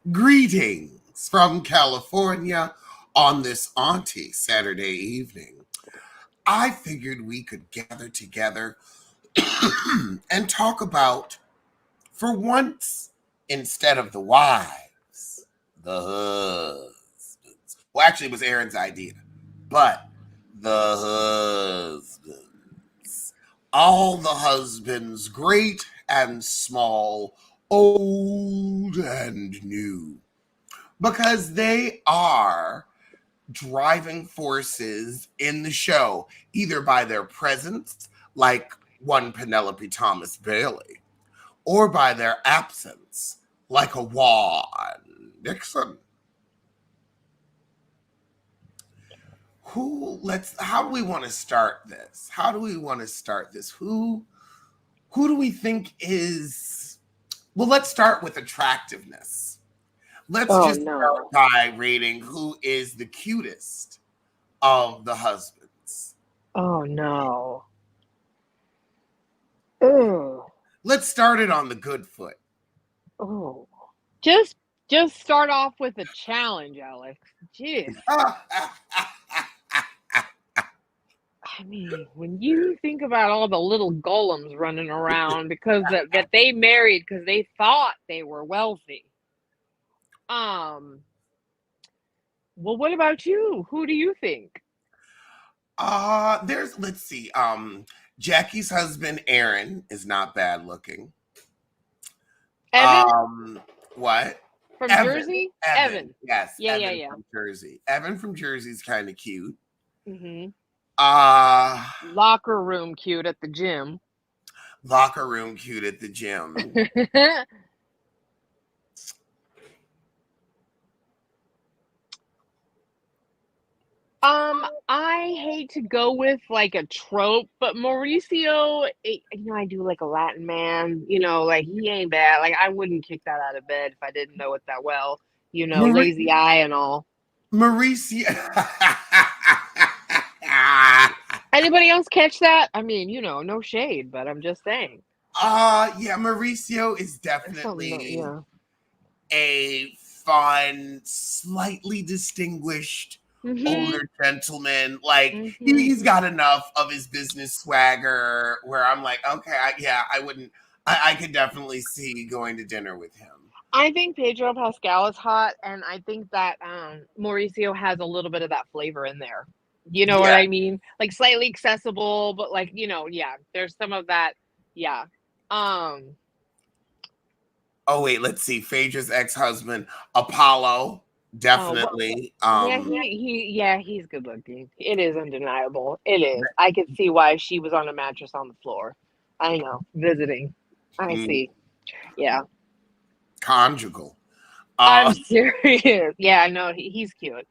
Greetings from California on this Auntie Saturday evening. I figured we could gather together and talk about, for once, instead of the wives, the husbands. Well, actually, it was Aaron's idea, but the husbands. All the husbands, great and small, old and new, because they are driving forces in the show, either by their presence, like one Penelope Thomas Bailey, or by their absence, like a Juan Nixon. How do we want to start this? Who do we think is, well, let's start with attractiveness. Let's just start by rating who is the cutest of the husbands. Oh no. Ugh. Let's start it on the good foot. Oh. Just start off with a challenge, Alex. Jeez. I mean, when you think about all the little golems running around because that they married because they thought they were wealthy. Well, what about you? Who do you think? Let's see. Jackie's husband Aaron is not bad looking. Evan? What? From Jersey? Evan. Yes. Yeah, Evan yeah. From Jersey. Evan from Jersey is kind of cute. Mm-hmm. Locker room cute at the gym. I hate to go with like a trope, but Mauricio, I do like a Latin man, like he ain't bad. Like I wouldn't kick that out of bed if I didn't know it that well, lazy eye and all. Mauricio. Anybody else catch that? I mean, no shade, but I'm just saying. Yeah, Mauricio is definitely a fun, slightly distinguished older gentleman. Like he's got enough of his business swagger where I'm like, okay, I could definitely see going to dinner with him. I think Pedro Pascal is hot, and I think that Mauricio has a little bit of that flavor in there. You know what I mean? Like slightly accessible, but like, there's some of that. Yeah. Oh wait, let's see. Phaedra's ex-husband, Apollo, definitely. He's good looking. It is undeniable. It is. I could see why she was on a mattress on the floor. I know. Visiting. I see. Yeah. Conjugal. I'm serious. Yeah, no, he's cute.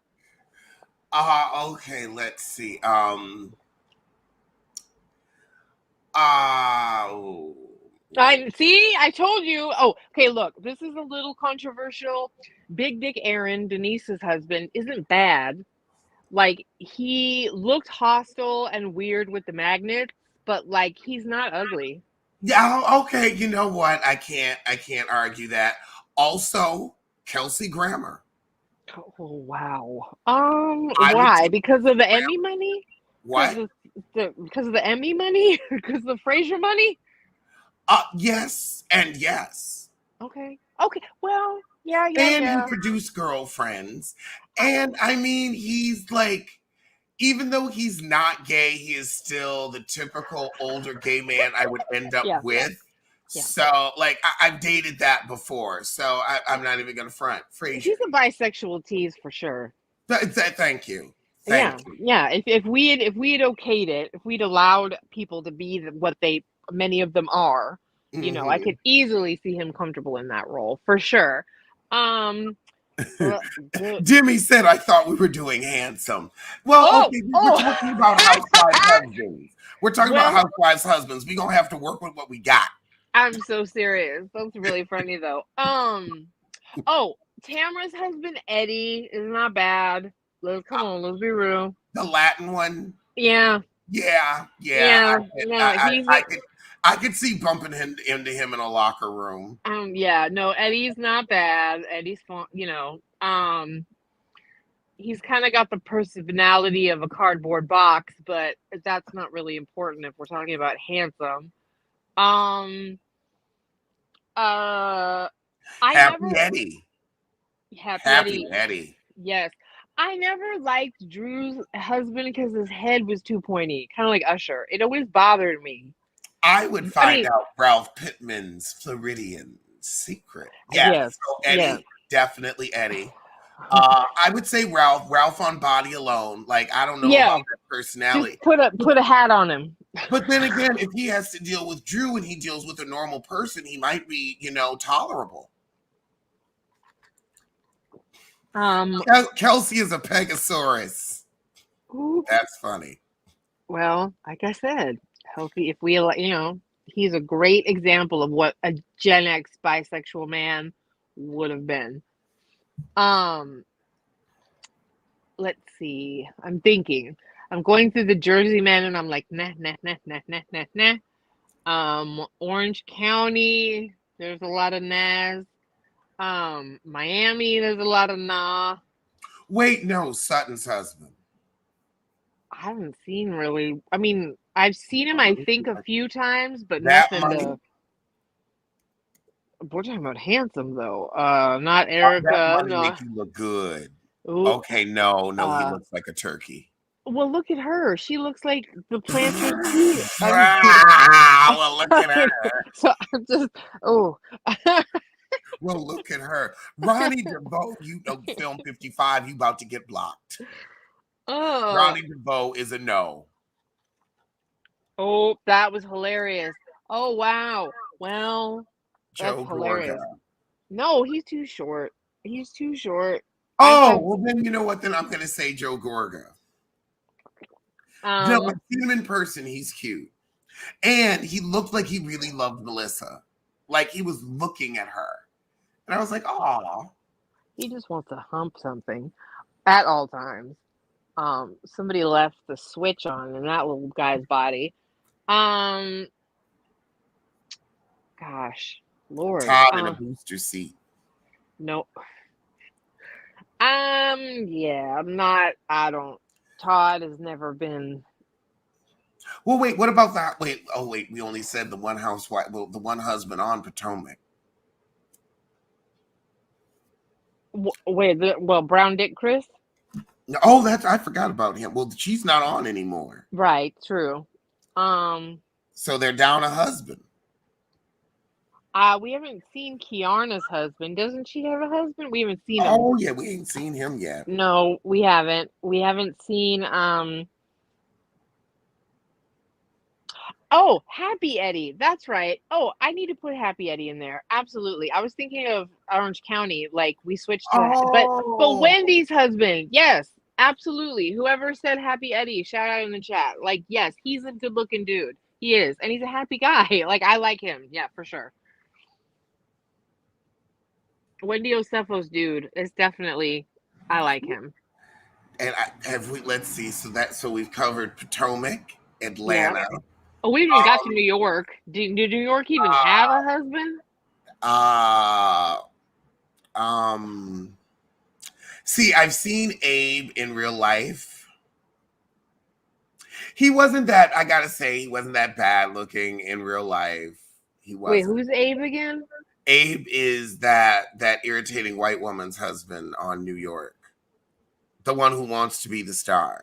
Okay, let's see. I told you. Oh, okay, look, this is a little controversial. Big Dick Aaron, Denise's husband, isn't bad. Like, he looked hostile and weird with the magnets, but like he's not ugly. Yeah, okay, you know what? I can't argue that. Also, Kelsey Grammer. Oh wow. Why? Because of the Emmy money? What? Because of the Emmy money? Because of the Frasier money? Yes and yes. Okay. Well, yeah. And he produced Girlfriends. And I mean, he's like, even though he's not gay, he is still the typical older gay man I would end up with. Yeah. So, like, I've dated that before. So I'm not even going to front. Frasier. He's a bisexual tease for sure. Thank you. Yeah. If we had okayed it, if we'd allowed people to be what many of them are, I could easily see him comfortable in that role for sure. Jimmy said, I thought we were doing handsome. Well, okay, we're talking about housewives' husbands. We're talking about housewives' husbands. We're going to have to work with what we got. I'm so serious. That's really funny, though. Tamara's husband, Eddie, is not bad. Let's be real. The Latin one? Yeah. Yeah. I could see bumping into him in a locker room. Yeah, no, Eddie's not bad. Eddie's fun, you know. He's kind of got the personality of a cardboard box, but that's not really important if we're talking about handsome. Um, I Happy never Eddie. Happy Happy Eddie. Eddie. Yes, I never liked Drew's husband because his head was too pointy, kind of like Usher. It always bothered me. I would I find mean, out Ralph Pittman's Floridian secret. Yeah, yes, so yes. Eddie, definitely Eddie. I would say Ralph on body alone. Like, I don't know Yeah, about that just personality. put a hat on him. But then again, if he has to deal with Drew and he deals with a normal person, he might be, tolerable. Kelsey is a Pegasaurus. Ooh, That's funny. well, like I said, healthy. If we, he's a great example of what a Gen X bisexual man would have been. Let's see. I'm thinking. I'm going through the Jersey men, and I'm like, nah, nah, nah, nah, nah, nah, nah. Orange County, there's a lot of nas. Miami, there's a lot of nah. Wait, no, Sutton's husband. I haven't seen really. I mean, I've seen him, I think, a few times, but That nothing money. to. We're talking about handsome though. Not That Erica. money No. make you look good. Ooh, Okay, no, he looks like a turkey. well, look at her. She looks like the planter's key. Well, look at her. So I'm just. Oh. Well, look at her. Ronnie DeVoe, film 55, you about to get blocked. Oh. Ronnie DeVoe is a no. Oh, that was hilarious. Oh, wow. Well, that's Joe hilarious. Gorga. No, he's too short. He's too short. Well, then you know what? Then I'm going to say Joe Gorga. No, I've seen him in person. He's cute. And he looked like he really loved Melissa. Like he was looking at her. And I was like, aw. He just wants to hump something at all times. Somebody left the switch on in that little guy's body. Gosh, Lord. Todd in a booster seat. Nope. Yeah, Todd has never been. Well, wait, what about that? Wait, we only said the one housewife, well, the one husband on Potomac. Wait, Brown Dick Chris? Oh, I forgot about him. Well, she's not on anymore. Right, true. So they're down a husband. We haven't seen Kiarna's husband. Doesn't she have a husband? We haven't seen him. Oh, yeah, we ain't seen him yet. No, we haven't. We haven't seen Oh, Happy Eddie. That's right. Oh, I need to put Happy Eddie in there. Absolutely. I was thinking of Orange County. Like we switched to but Wendy's husband. Yes, absolutely. Whoever said Happy Eddie, shout out in the chat. Like, yes, he's a good-looking dude. He is, and he's a happy guy. Like I like him. Yeah, for sure. Wendy Osefo's dude is definitely. I like him. And let's see. So we've covered Potomac, Atlanta. Yeah. Oh, we even got to New York. Did New York even have a husband? See, I've seen Abe in real life. He wasn't that, I gotta say, he wasn't that bad looking in real life. He wasn't. Wait, who's Abe again? Abe is that irritating white woman's husband on New York. The one who wants to be the star.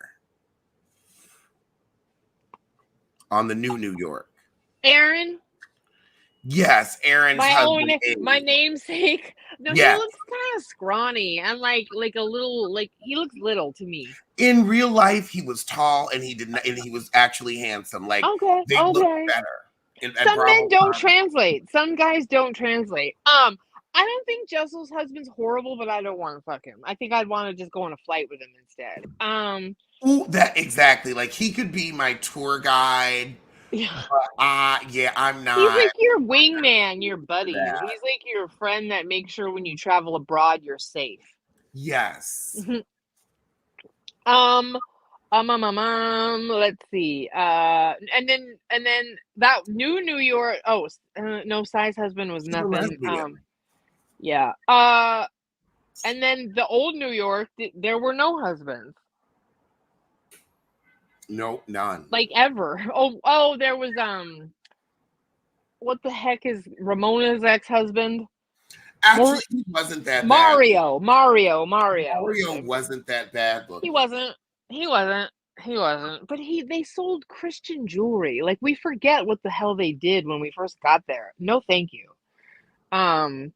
On the new New York. Aaron? Yes, Aaron's husband. My namesake. No, yes. He looks kind of scrawny and like a little, like he looks little to me. In real life, he was tall and he was actually handsome. Like they look better. Some men don't translate. Some guys don't translate. I don't think Jessel's husband's horrible, but I don't want to fuck him. I think I'd want to just go on a flight with him instead. Ooh, that exactly. Like he could be my tour guide. Yeah. Yeah, I'm not. He's like your wingman, your buddy. Yeah. He's like your friend that makes sure when you travel abroad you're safe. Yes. Let's see. And then that New York. Oh, no, Sai's husband was She's a nothing. lesbian. Yeah. And then the old New York, there were no husbands. Nope, none. Like ever. Oh, there was what the heck is Ramona's ex-husband? Actually, he wasn't that bad. Mario. Mario wasn't that bad He looking. wasn't. He wasn't. He wasn't. But they sold Christian jewelry. Like we forget what the hell they did when we first got there. No, thank you. Um,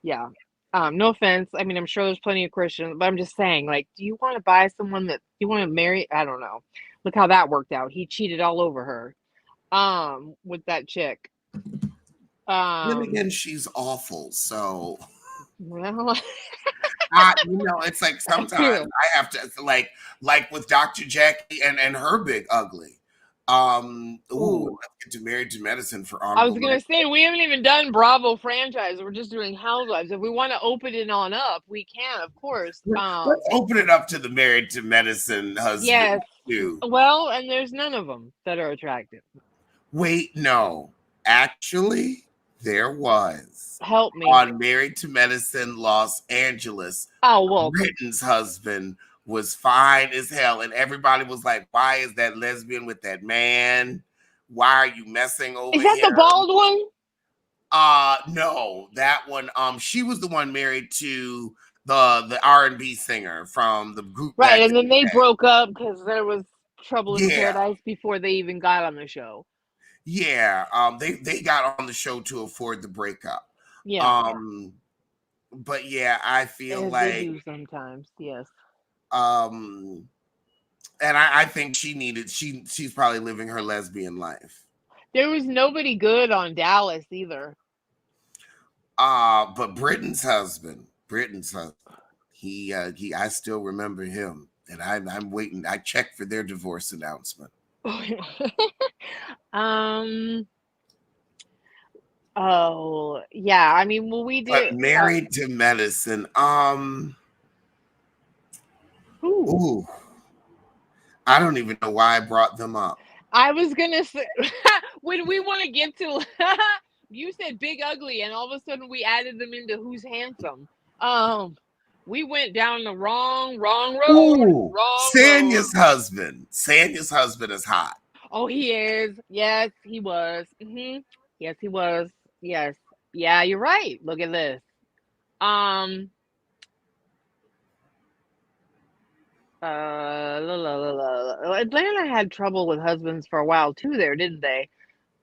yeah. No offense. I mean, I'm sure there's plenty of Christians, but I'm just saying, like, do you want to buy someone that you want to marry? I don't know. Look how that worked out. He cheated all over her. With that chick. Then Um, again, she's awful. So, well, it's like that's sometimes true. I have to like with Dr. Jackie and her big ugly. Ooh. Let's get to Married to Medicine for I was honorable gonna mention. say we haven't even done Bravo franchise. We're just doing Housewives. If we want to open it on up, we can, of course. Let's open it up to the Married to Medicine husband Yes. too. Well, and there's none of them that are attractive. Wait, no. Actually, there was. Help me. On Married to Medicine Los Angeles, Oh well. Britton's husband was fine as hell. And everybody was like, why is that lesbian with that man? Why are you messing over Is that him? the bald one? No, that one. She was the one married to the R&B singer from the group. Right, and then they broke up because there was trouble in Yeah. paradise before they even got on the show. Yeah. They got on the show to afford the breakup. Yeah. But yeah, I feel As like they do sometimes, yes. and I think she's probably living her lesbian life. There was nobody good on Dallas either. But Britton's husband, he I still remember him, and I'm waiting. I checked for their divorce announcement. Oh yeah, I mean, well, we But did. Married to Medicine, Who? ooh, I don't even know why I brought them up. I was gonna say when we want to get to you said big ugly, and all of a sudden we added them into who's handsome. We went down the wrong road. Ooh, Wrong road. Sanya's husband is hot. Oh, he is. Yes, he was. Yes, he was. Yes. Yeah, you're right. Look at this. Atlanta had trouble with husbands for a while too there, didn't they?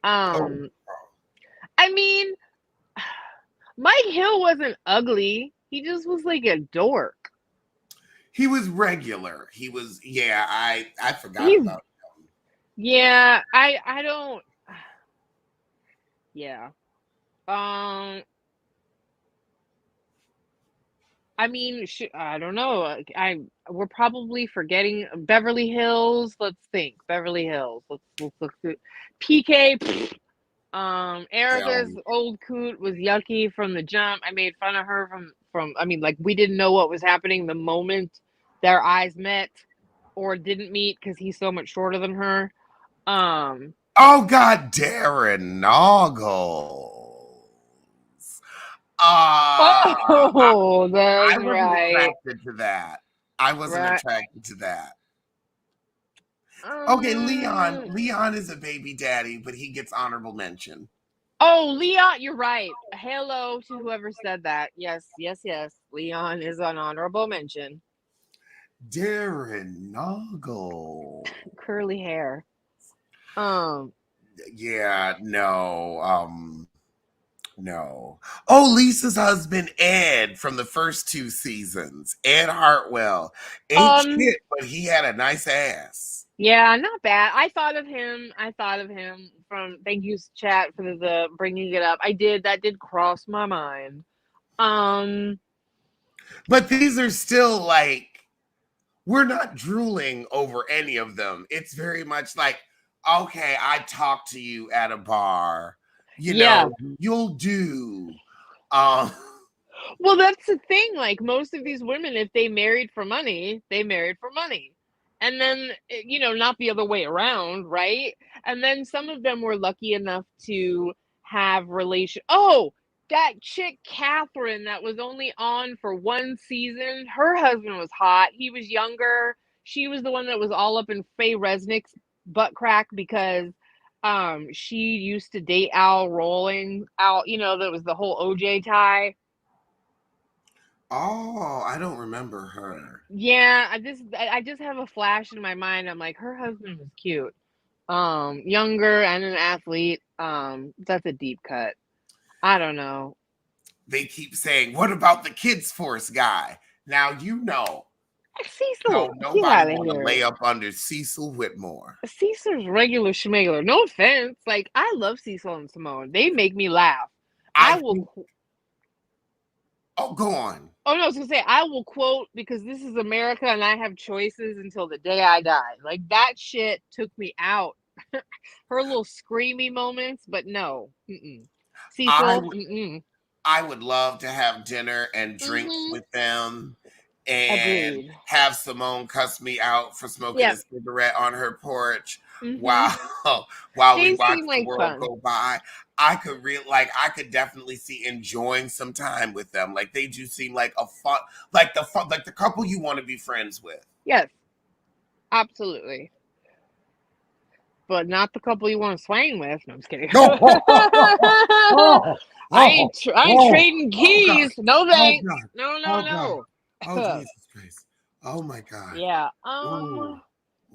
Oh, I mean, Mike Hill wasn't ugly. He just was like a dork. he was regular. He was, yeah, I forgot He's about him. Yeah, I don't yeah. Um I mean, I don't know. We're probably forgetting Beverly Hills. Let's think. Beverly Hills. Let's look through PK. Erica's Um, old coot was yucky from the jump. I made fun of her from. I mean, like we didn't know what was happening the moment their eyes met or didn't meet because he's so much shorter than her. oh God, Darren Noggles. Oh, I that's wasn't right. attracted to that. I wasn't Right. attracted to that. Okay, Leon is a baby daddy, but he gets honorable mention. Oh, Leon, you're right. Hello to whoever said that. Yes. Leon is an honorable mention. Darren Noggle. Curly hair. Um, Yeah, no. Oh, Lisa's husband Ed from the first two seasons. Ed Hartwell. Ain't um, shit, but he had a nice ass. yeah, not bad. I thought of him. From thank you, chat, for the bringing it up. I did. That did cross my mind. Um, But these are still like, we're not drooling over any of them. It's very much like, okay, I talked to you at a bar. yeah. You'll do. Um, Well, that's the thing. Like most of these women, if they married for money, they married for money. And then, not the other way around, right? And then some of them were lucky enough to have oh, that chick Catherine that was only on for one season, her husband was hot. He was younger. She was the one that was all up in Faye Resnick's butt crack because she used to date Al Rolling. That was the whole OJ tie. Oh, I don't remember her. Yeah, I just have a flash in my mind. I'm like, her husband was cute. Younger and an athlete. That's a deep cut. I don't know. They keep saying, "What about the kids force guy?" Now Cecil, get nobody out of want to here. lay up under Cecil Whitmore. Cecil's regular schmegler. No offense. Like, I love Cecil and Simone. They make me laugh. I think. Oh, go on. Oh no, I was gonna say I will quote because this is America and I have choices until the day I die. Like that shit took me out. Her little screamy moments, but no. I Cecil. would. I would love to have dinner and drinks Mm-hmm. with them, and Agreed. have Simone cuss me out for smoking a Yep. cigarette on her porch Mm-hmm. while while we They watch seem the like world fun. go by. I could definitely see enjoying some time with them. Like they do seem like a fun, like the couple you want to be friends with. Yes, absolutely. But not the couple you want to swing with. No, I'm just kidding. No, oh, oh, I ain't oh, trading oh God, keys. No oh thanks. God, No, no, oh God, oh no. Jesus Christ, oh my God, Yeah. ooh,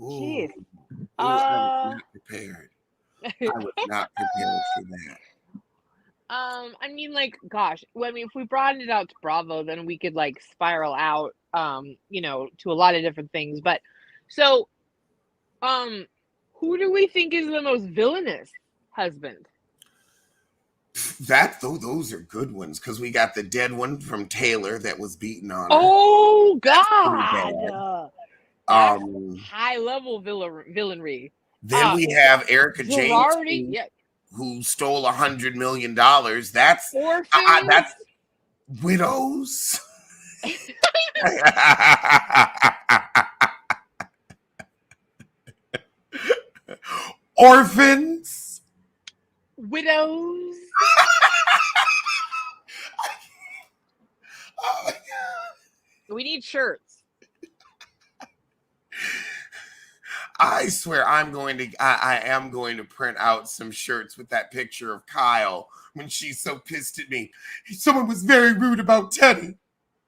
ooh, Jeez. ooh, I was Uh. not prepared. I was not prepared for that. I mean, like, gosh. Well, I mean, if we broadened it out to Bravo, then we could like spiral out, to a lot of different things. But so, um, who do we think is the most villainous husband? Those are good ones because we got the dead one from Taylor that was beaten on her. Oh That's pretty God, bad. that's Um, high level villainry. then we have Erica James Girardi, yeah, who stole $100 million. That's orphans. widows, orphans. Widows. Oh my We need shirts. I swear I am going to print out some shirts with that picture of Kyle when she's so pissed at me. Someone was very rude about Teddy.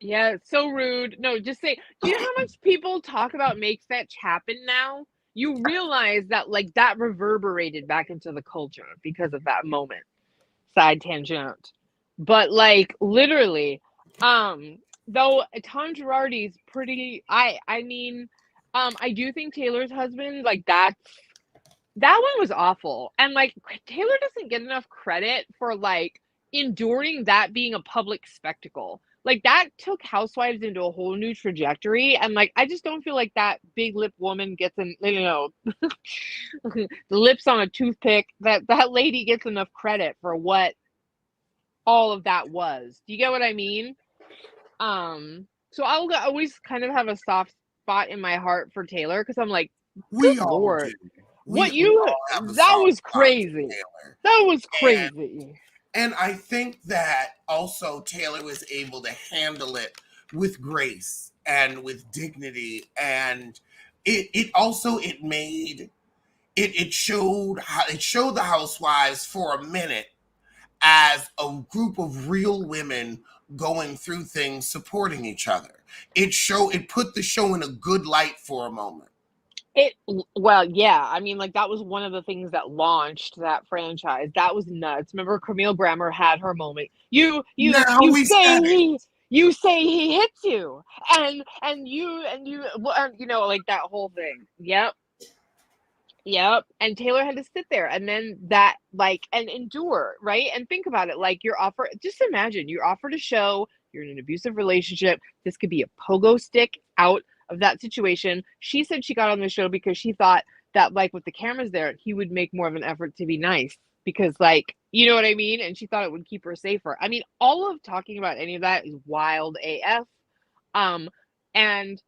Yeah, it's so rude. No, just say, do you know how much people talk about make fetch happen now? You realize that like that reverberated back into the culture because of that moment. Side tangent. But like literally, though Tom Girardi's pretty I mean, I do think Taylor's husband, like that one was awful. And like Taylor doesn't get enough credit for like enduring that being a public spectacle. Like that took Housewives into a whole new trajectory. And like I just don't feel like that big lip woman gets the lips on a toothpick, that lady gets enough credit for what all of that was. Do you get what I mean? So I'll always kind of have a soft spot in my heart for Taylor because I'm like, good We all do. lord. We What you all have a that soft was spot for crazy. Taylor. That was And crazy. and I think that also Taylor was able to handle it with grace and with dignity. And it also it made it showed the housewives for a minute as a group of real women going through things, supporting each other. It put the show in a good light for a moment. Well, yeah. I mean, like that was one of the things that launched that franchise. That was nuts. Remember, Camille Grammer had her moment. Now we said it. You say he hits you, like that whole thing. Yep. Yep. And Taylor had to sit there and then that like and endure, right? And think about it. Like you're offered just imagine you're offered a show, you're in an abusive relationship. This could be a pogo stick out of that situation. She said she got on the show because she thought that like with the cameras there, he would make more of an effort to be nice because like you know what I mean? And she thought it would keep her safer. I mean, all of talking about any of that is wild AF. Um and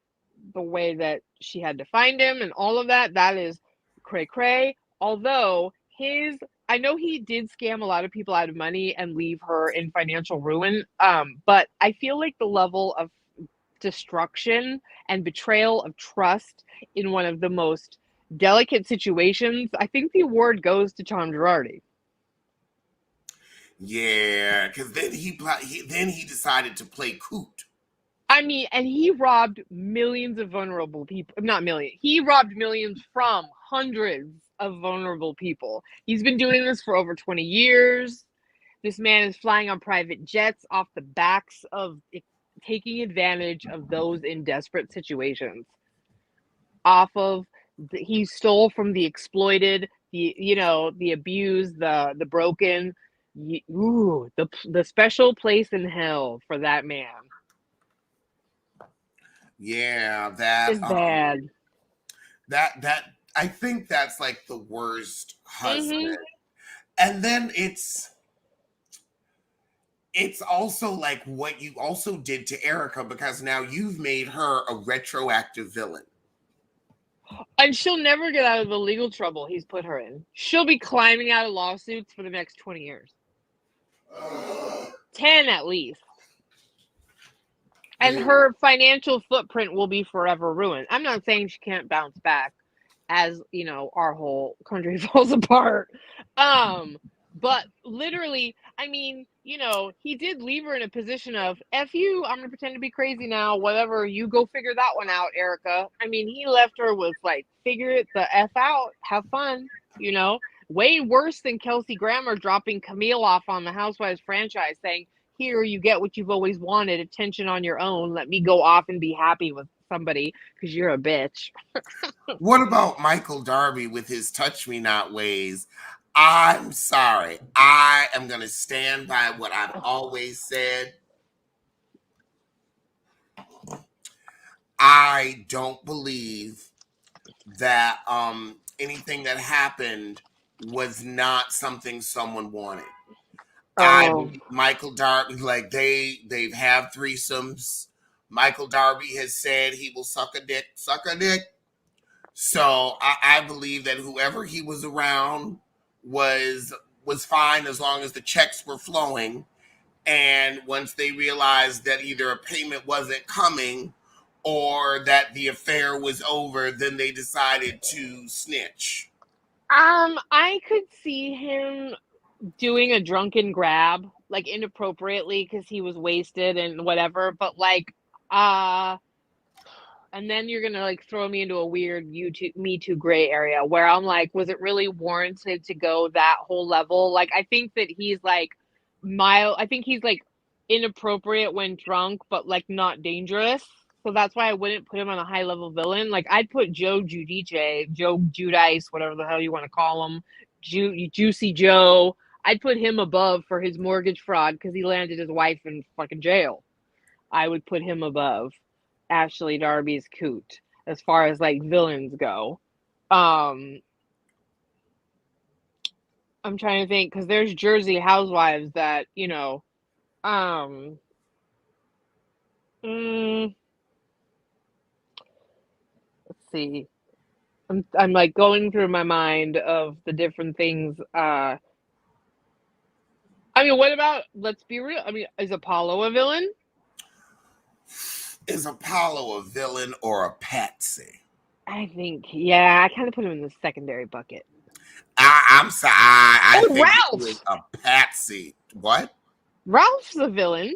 the way that she had to find him and all of that, that is cray cray. Although I know he did scam a lot of people out of money and leave her in financial ruin. But I feel like the level of destruction and betrayal of trust in one of the most delicate situations, I think the award goes to Tom Girardi. Yeah, because then he decided to play coot. I mean, and he robbed millions of vulnerable people. Not million. He robbed millions from hundreds of vulnerable people. He's been doing this for over 20 years. This man is flying on private jets off the backs of taking advantage of those in desperate situations. He stole from the exploited, the abused, the broken. The special place in hell for that man. Yeah, Is bad. That I think that's like the worst husband. Mm-hmm. And then it's also like what you also did to Erica, because now you've made her a retroactive villain. And she'll never get out of the legal trouble he's put her in. She'll be climbing out of lawsuits for the next 20 years. 10 at least. And her financial footprint will be forever ruined. I'm not saying she can't bounce back as, our whole country falls apart. But literally, I mean, he did leave her in a position of, F you, I'm going to pretend to be crazy now, whatever, you go figure that one out, Erica. I mean, he left her with, like, figure it the F out, have fun, way worse than Kelsey Grammer dropping Camille off on the Housewives franchise saying, here, you get what you've always wanted, attention on your own, let me go off and be happy with somebody because you're a bitch. What about Michael Darby with his touch me not ways? I'm sorry. I am going to stand by what I've always said. I don't believe that anything that happened was not something someone wanted. Michael Darby, like they've had threesomes. Michael Darby has said he will suck a dick. So I believe that whoever he was around was fine as long as the checks were flowing. And once they realized that either a payment wasn't coming or that the affair was over, then they decided to snitch. I could see him doing a drunken grab, like inappropriately because he was wasted and whatever, but like and then you're gonna like throw me into a weird Me Too gray area where I'm like, was it really warranted to go that whole level? Like, I think that he's like I think he's like inappropriate when drunk, but like not dangerous. So that's why I wouldn't put him on a high level villain. Like, I'd put Joe Judice, whatever the hell you want to call him, Juicy Joe. I'd put him above for his mortgage fraud because he landed his wife in fucking jail. I would put him above Ashley Darby's coot as far as like villains go. I'm trying to think because there's Jersey Housewives that let's see. I'm like going through my mind of the different things. I mean, what about, let's be real? I mean, is Apollo a villain? Is Apollo a villain or a patsy? I think, yeah, I kind of put him in the secondary bucket. I'm sorry. I think Ralph! he was a patsy. What? Ralph's a villain.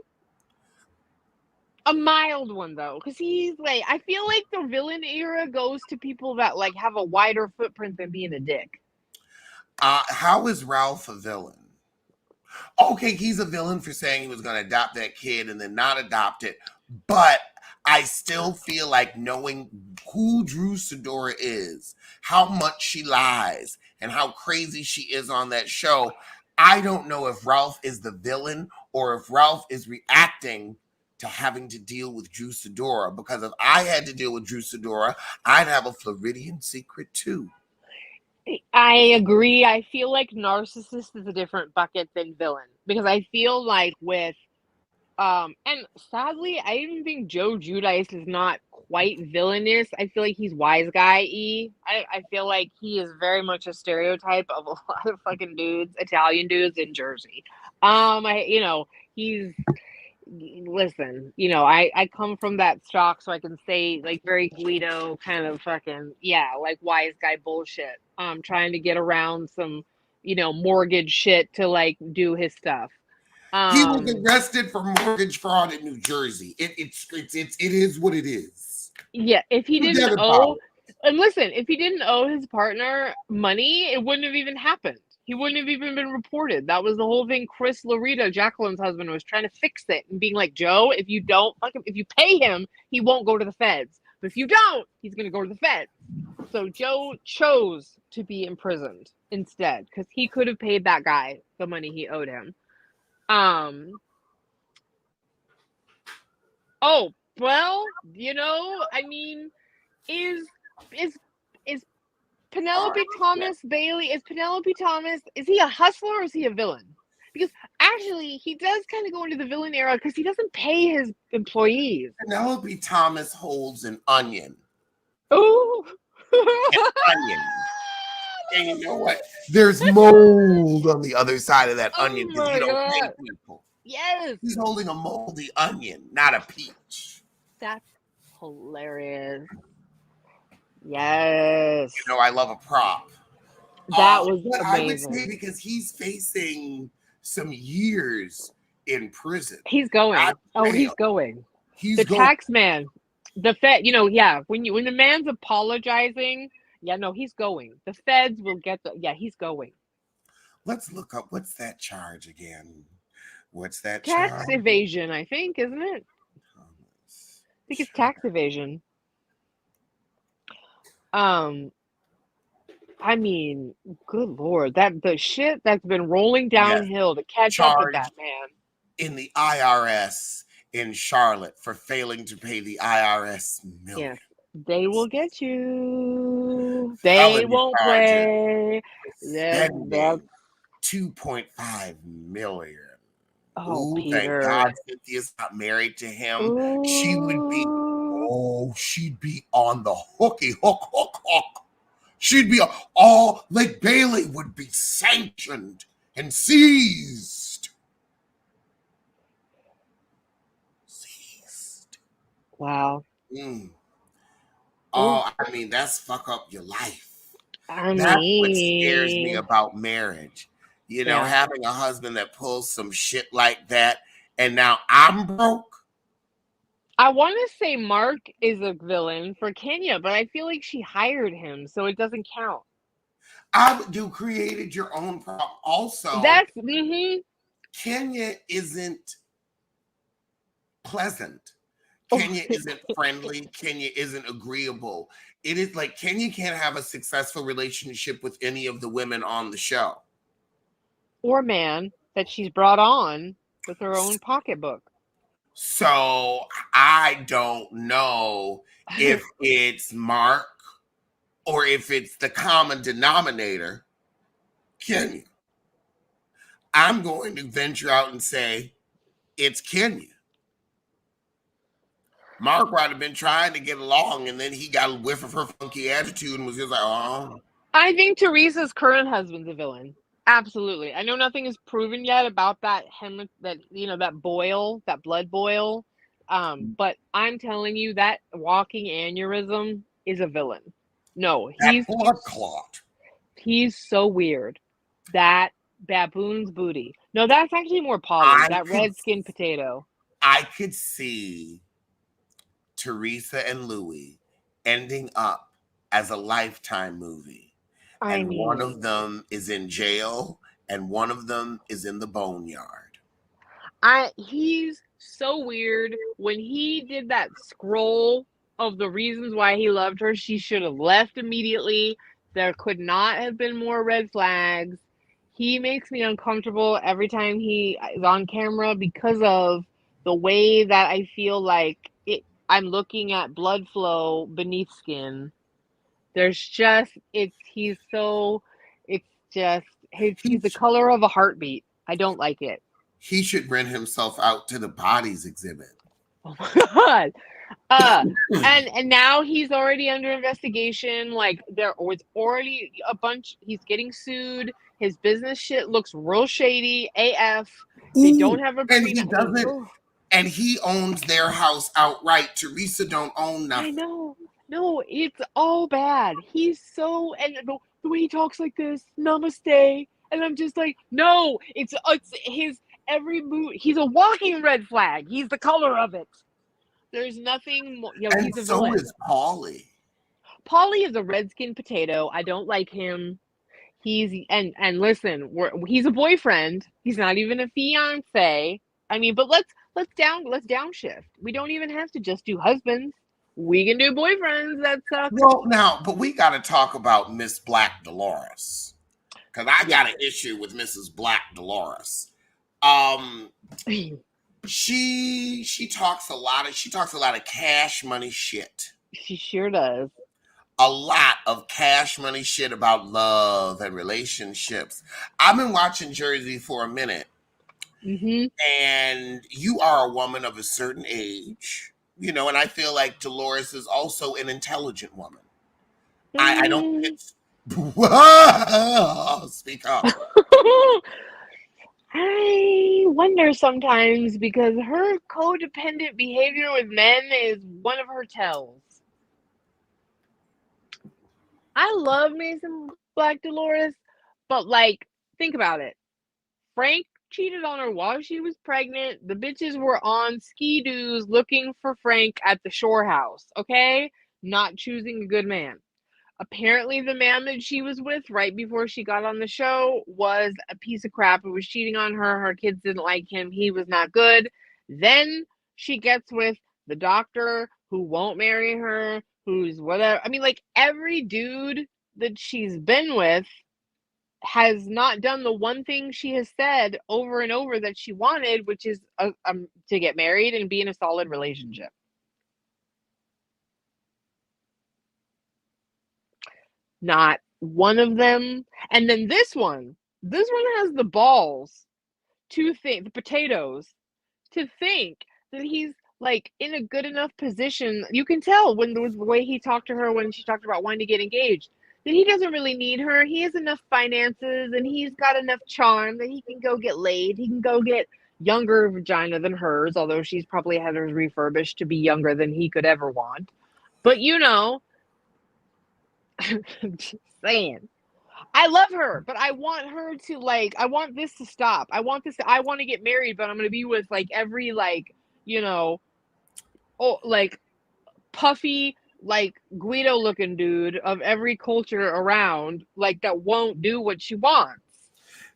A mild one though, because he's like, I feel like the villain era goes to people that like have a wider footprint than being a dick. How is Ralph a villain? Okay, he's a villain for saying he was going to adopt that kid and then not adopt it, but I still feel like knowing who Drew Sidora is, how much she lies, and how crazy she is on that show, I don't know if Ralph is the villain or if Ralph is reacting to having to deal with Drew Sidora, because if I had to deal with Drew Sidora, I'd have a Floridian secret too. I agree. I feel like narcissist is a different bucket than villain, because I feel like with And sadly, I even think Joe Giudice is not quite villainous. I feel like he's wise guy-y. I feel like he is very much a stereotype of a lot of fucking dudes, Italian dudes in Jersey. He's listen, I come from that stock, so I can say like very Guido kind of fucking yeah, like wise guy bullshit. Trying to get around some, mortgage shit to like do his stuff. He was Um, arrested for mortgage fraud in New Jersey. It is what it is. yeah, if he didn't Forget about owe, it. and listen, if he didn't owe his partner money, it wouldn't have even happened. He wouldn't have even been reported. That was the whole thing. Chris Larita, Jacqueline's husband, was trying to fix it and being like, Joe, if you don't fucking, if you pay him, he won't go to the feds. But if you don't, he's gonna go to the feds. So Joe chose to be imprisoned instead because he could have paid that guy the money he owed him. Oh, well, I mean, is is is Penelope Thomas Bailey, is Penelope Thomas, is he a hustler or is he a villain? Because actually, he does kind of go into the villain era because he doesn't pay his employees. Penelope Thomas holds an onion. Oh, Onion. And you know what? There's mold on the other side of that onion because you don't pay people. Yes. He's holding a moldy onion, not a peach. That's hilarious. Yes. I love a prop. That was but amazing. I would say because he's facing some years in prison. He's going. He's going. The tax man, the Fed, when the man's apologizing, he's going. The feds will get he's going. Let's look up, what's that charge again? What's that tax evasion, I think, isn't it? I think it's tax evasion. I mean, good Lord, the shit that's been rolling downhill to catch up with that man. In the IRS in Charlotte for failing to pay the IRS million. Yes, they will get you. They won't play. Spending $2.5 million. Oh, Ooh, Peter. Thank God Cynthia's not married to him. Ooh. She'd be on the hook. She'd be all Lake Bailey would be sanctioned and seized. Wow. Oh, I mean, that's fuck up your life. That's what scares me about marriage. Having a husband that pulls some shit like that, and now I'm broke. I want to say Mark is a villain for Kenya, but I feel like she hired him, so it doesn't count. You created your own problem. Also, Kenya isn't pleasant. Kenya isn't friendly. Kenya isn't agreeable. It is like Kenya can't have a successful relationship with any of the women on the show. Or man that she's brought on with her own pocketbook. So I don't know if it's Mark or if it's the common denominator, Kenya. I'm going to venture out and say it's Kenya. Mark might have been trying to get along, and then he got a whiff of her funky attitude and was just like, oh. I think Teresa's current husband's a villain. Absolutely. I know nothing is proven yet about that boil, that blood boil. But I'm telling you that walking aneurysm is a villain. No, he's blood clot. He's so weird. That baboon's booty. No, that's actually more Polly. That red-skinned potato. I could see Teresa and Louis ending up as a Lifetime movie. One of them is in jail and one of them is in the boneyard. He's so weird. When he did that scroll of the reasons why he loved her, she should have left immediately. There could not have been more red flags. He makes me uncomfortable every time he is on camera because of the way that I feel like I'm looking at blood flow beneath skin. There's just, he's the color of a heartbeat. I don't like it. He should rent himself out to the bodies exhibit. Oh my god. Uh and now he's already under investigation. Like there was already a bunch. He's getting sued. His business shit looks real shady. AF. They don't Ooh, have a and he prenup. doesn't, and he owns their house outright. Teresa don't own I nothing. know. No, it's all bad. He's so, and the way he talks like this, namaste, and I'm just like, no, it's his every move. He's a walking red flag. He's the color of it. There's nothing more. You know, And he's a so villain. is Paulie. Paulie is a red skin potato. I don't like him. He's and listen, he's a boyfriend. He's not even a fiance. I mean, but let's downshift. We don't even have to just do husbands. We can do boyfriends. That sucks. Well, now, but we got to talk about Miss Black Dolores, because I Yeah. got an issue with Mrs. Black Dolores. Um, she talks a lot of cash money shit. She sure does. A lot of cash money shit about love and relationships. I've been watching Jersey for a minute, and you are a woman of a certain age, you know, and I feel like Dolores is also an intelligent woman. I don't speak up. I wonder sometimes because her codependent behavior with men is one of her tells. I love Mason Black Dolores, but like, think about it. Frank cheated on her while she was pregnant. The bitches were on ski-doos looking for Frank at the shore house, okay? Not choosing a good man. Apparently, the man that she was with right before she got on the show was a piece of crap who was cheating on her. Her kids didn't like him. He was not good. Then she gets with the doctor who won't marry her, who's whatever. I mean, like every dude that she's been with has not done the one thing she has said over and over that she wanted, which is to get married and be in a solid relationship. Not one of them. And then this one has the balls to think, the potatoes, to think that he's like in a good enough position. You can tell when there was the way he talked to her when she talked about wanting to get engaged, that he doesn't really need her. He has enough finances and he's got enough charm that he can go get laid. He can go get younger vagina than hers, although she's probably had hers refurbished to be younger than he could ever want. But you know, I'm just saying. I love her, but I want her to like. I want this to stop. I want this. I want to get married, but I'm gonna be with like every like you know, oh like puffy like Guido looking dude of every culture around, like that won't do what she wants.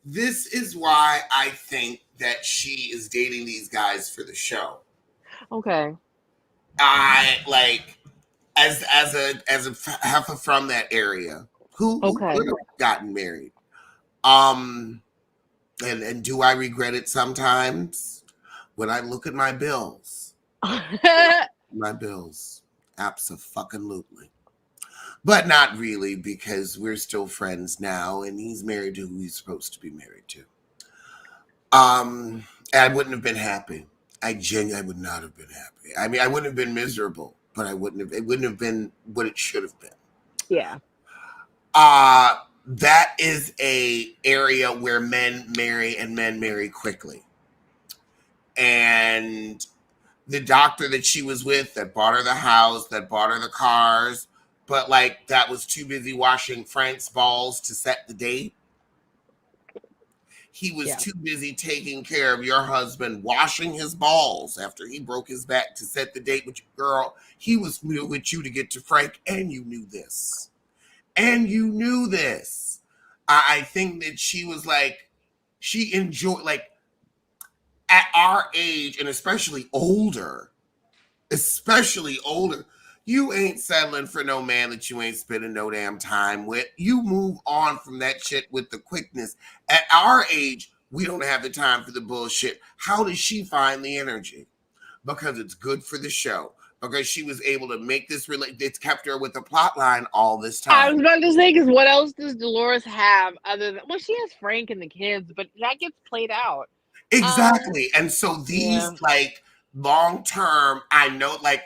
This is why I think that she is dating these guys for the show. Okay. I like as a heifer from that area who Okay. could have gotten married. Um, and do I regret it sometimes? When I look at my bills, absolutely. But not really, because we're still friends now, and he's married to who he's supposed to be married to. I wouldn't have been happy. I would not have been happy. I mean, I wouldn't have been miserable, but it wouldn't have been what it should have been. Yeah. That is a area where men marry quickly. And the doctor that she was with that bought her the house, that bought her the cars, but like that was too busy washing Frank's balls to set the date. He was too busy taking care of your husband washing his balls after he broke his back to set the date with your girl. He was with you to get to Frank, and you knew this. I think that she was like, she enjoyed, like, at our age, and especially older, you ain't settling for no man that you ain't spending no damn time with. You move on from that shit with the quickness. At our age, we don't have the time for the bullshit. How does she find the energy? Because it's good for the show. Because she was able to make this it's kept her with the plot line all this time. I was about to say, because what else does Dolores have other than, well, she has Frank and the kids, but that gets played out. Exactly. And so these Yeah. like long term, I know like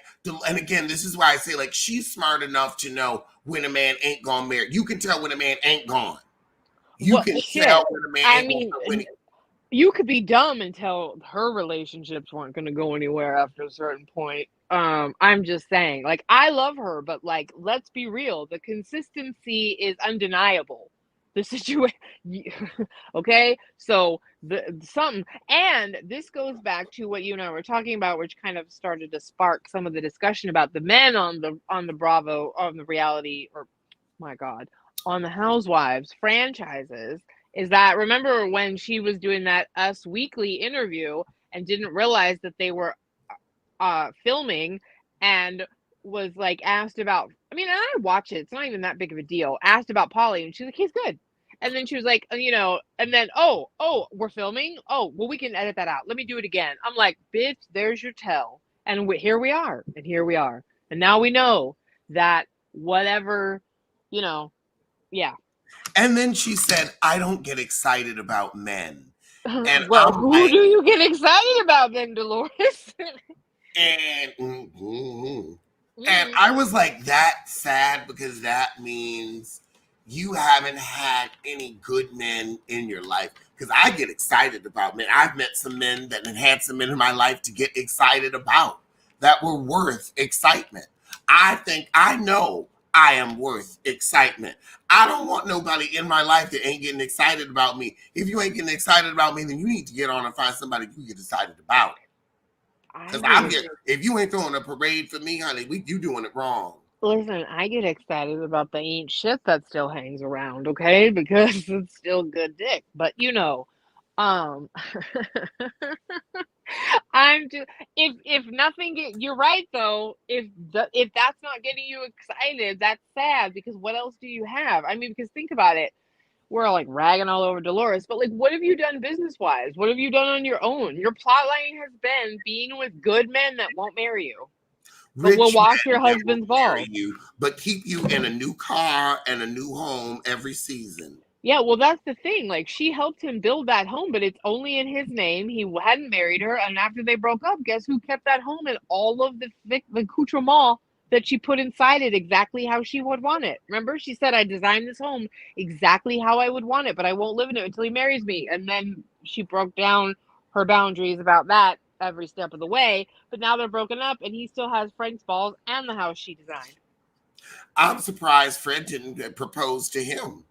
and again, this is why I say like she's smart enough to know when a man ain't gonna marry. You can tell when a man ain't gone. You Well, can tell shit. when a man I ain't gonna mean, when he, you could be dumb until her relationships weren't going to go anywhere after a certain point. I'm just saying, like, I love her, but like, let's be real. The consistency is undeniable. The situation, okay? So the something, and this goes back to what you and I were talking about, which kind of started to spark some of the discussion about the men on the Bravo on the reality, or my God, on the Housewives franchises, is that remember when she was doing that Us Weekly interview and didn't realize that they were filming, and was like asked about, I mean, and I watch it, it's not even that big of a deal, asked about Polly, and she's like, he's good. And then she was like, and then, oh, we're filming? Oh, well, we can edit that out. Let me do it again. I'm like, bitch, there's your tell. And here we are. And here we are. And now we know that whatever, you know, yeah. and then she said, I don't get excited about men. And Well, I'm who like, do you get excited about then, Dolores? and and Mm. I was like, that's sad because that means you haven't had any good men in your life. Because I get excited about men. I've met some men that had some men in my life to get excited about that were worth excitement. I think I know I am worth excitement. I don't want nobody in my life that ain't getting excited about me. If you ain't getting excited about me, then you need to get on and find somebody you get excited about. I Because get I'm ex- here. If you ain't throwing a parade for me, honey, you doing it wrong. Listen, I get excited about the ain't shit that still hangs around, okay? Because it's still good dick. But um I'm just, if nothing you're right though. If that's not getting you excited, that's sad, because what else do you have? I mean, because think about it. We're like ragging all over Dolores, but like, what have you done business wise? What have you done on your own? Your plot line has been being with good men that won't marry you, but will Rich wash your men that will husband's marry balls. you, but keep you in a new car and a new home every season. Yeah, well, that's the thing. Like, she helped him build that home, but it's only in his name. He hadn't married her, and after they broke up, guess who kept that home and all of the accoutrement that she put inside it exactly how she would want it? Remember, she said, "I designed this home exactly how I would want it, but I won't live in it until he marries me." And then she broke down her boundaries about that every step of the way. But now they're broken up, and he still has Frank's balls and the house she designed. I'm surprised Fred didn't propose to him.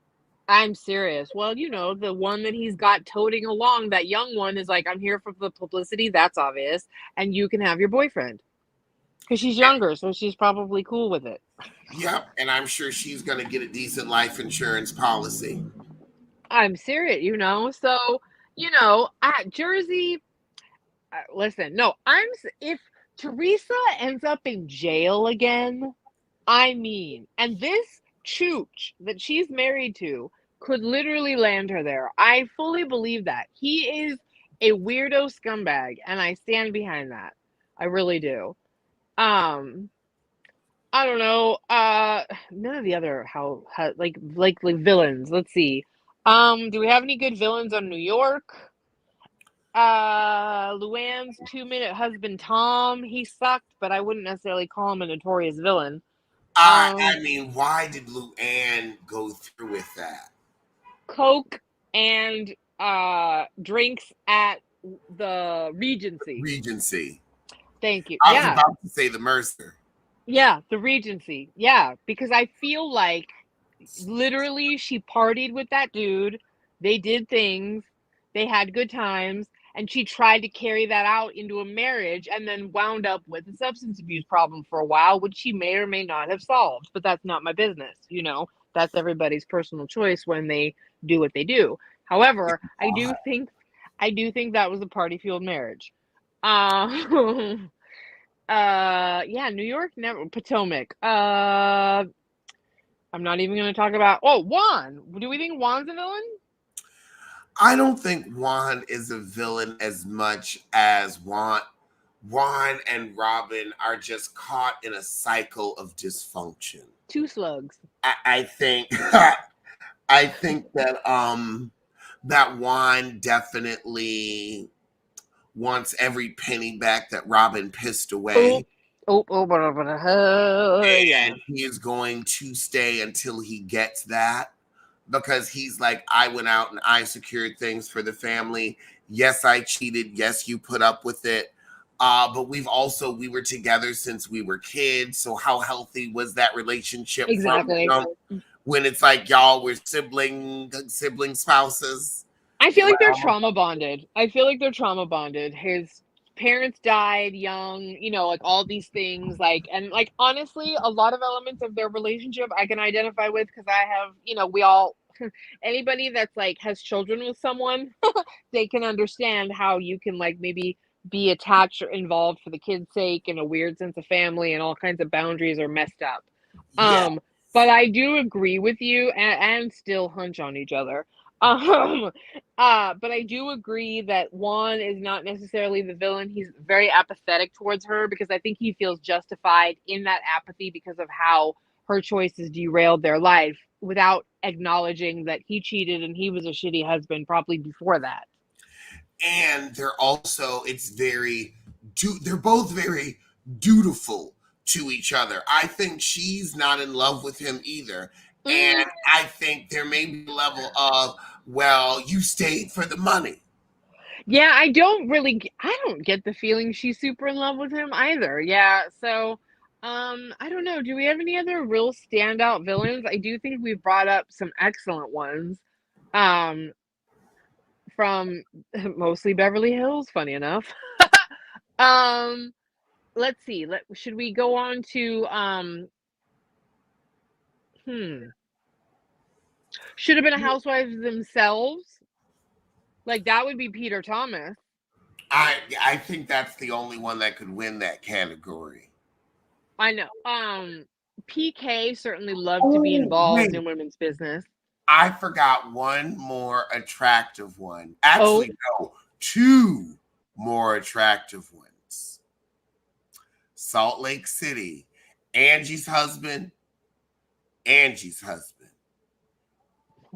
I'm serious. Well, the one that he's got toting along, that young one, is like, I'm here for the publicity. That's obvious. And you can have your boyfriend. Because she's younger, so she's probably cool with it. Yep, and I'm sure she's going to get a decent life insurance policy. I'm serious. So, at Jersey, listen, no, if Teresa ends up in jail again, I mean, and this chooch that she's married to could literally land her there. I fully believe that. He is a weirdo scumbag, and I stand behind that. I really do. Um, I don't know. None of the other how like villains. Let's see. Do we have any good villains on New York? Luann's 2-minute husband Tom, he sucked, but I wouldn't necessarily call him a notorious villain. I mean, why did Luann go through with that? Coke and drinks at the Regency. Regency. Thank you. I was Yeah. about to say the Mercer. Yeah, the Regency. Yeah, because I feel like literally she partied with that dude. They did things. They had good times, and she tried to carry that out into a marriage and then wound up with a substance abuse problem for a while, which she may or may not have solved, but that's not my business. That's everybody's personal choice when they do what they do. However, I do think that was a party fueled marriage. Uh, yeah, New York never Potomac. I'm not even going to talk about. Oh, Juan. Do we think Juan's a villain? I don't think Juan is a villain as much as Juan and Robin are just caught in a cycle of dysfunction. Two slugs. I think I think that that Juan definitely wants every penny back that Robin pissed Oh, away. yeah. And he is going to stay until he gets that, because he's like, I went out and I secured things for the family. Yes, I cheated. Yes, you put up with it. But we were together since we were kids. So how healthy was that relationship from, Exactly. when it's like y'all were sibling spouses? I feel like they're Well, trauma bonded. I feel like they're trauma bonded. His parents died young, like all these things, and honestly, a lot of elements of their relationship I can identify with because I have, we all anybody that's has children with someone, they can understand how you can maybe be attached or involved for the kid's sake and a weird sense of family and all kinds of boundaries are messed up. yeah. But I do agree with you and still hunch on each other. Um, but I do agree that Juan is not necessarily the villain. He's very apathetic towards her because I think he feels justified in that apathy because of how her choices derailed their life without acknowledging that he cheated and he was a shitty husband probably before that. And they're both very dutiful to each other. I think she's not in love with him either. Mm, And I think there may be a level of, well, you stayed for the money. yeah, I don't get the feeling she's super in love with him either. Yeah, so I don't know. Do we have any other real standout villains? I do think we've brought up some excellent ones. Um, from mostly Beverly Hills, funny enough. Um, let's see. Should we go on to hmm. Should have been a housewives themselves. Like that would be Peter Thomas. I think that's the only one that could win that category. I know. PK certainly loved to be Oh, involved wait. in women's business. I forgot one more attractive one. Oh, Actually, no, two more attractive ones. Salt Lake City, Angie's husband, Angie's husband,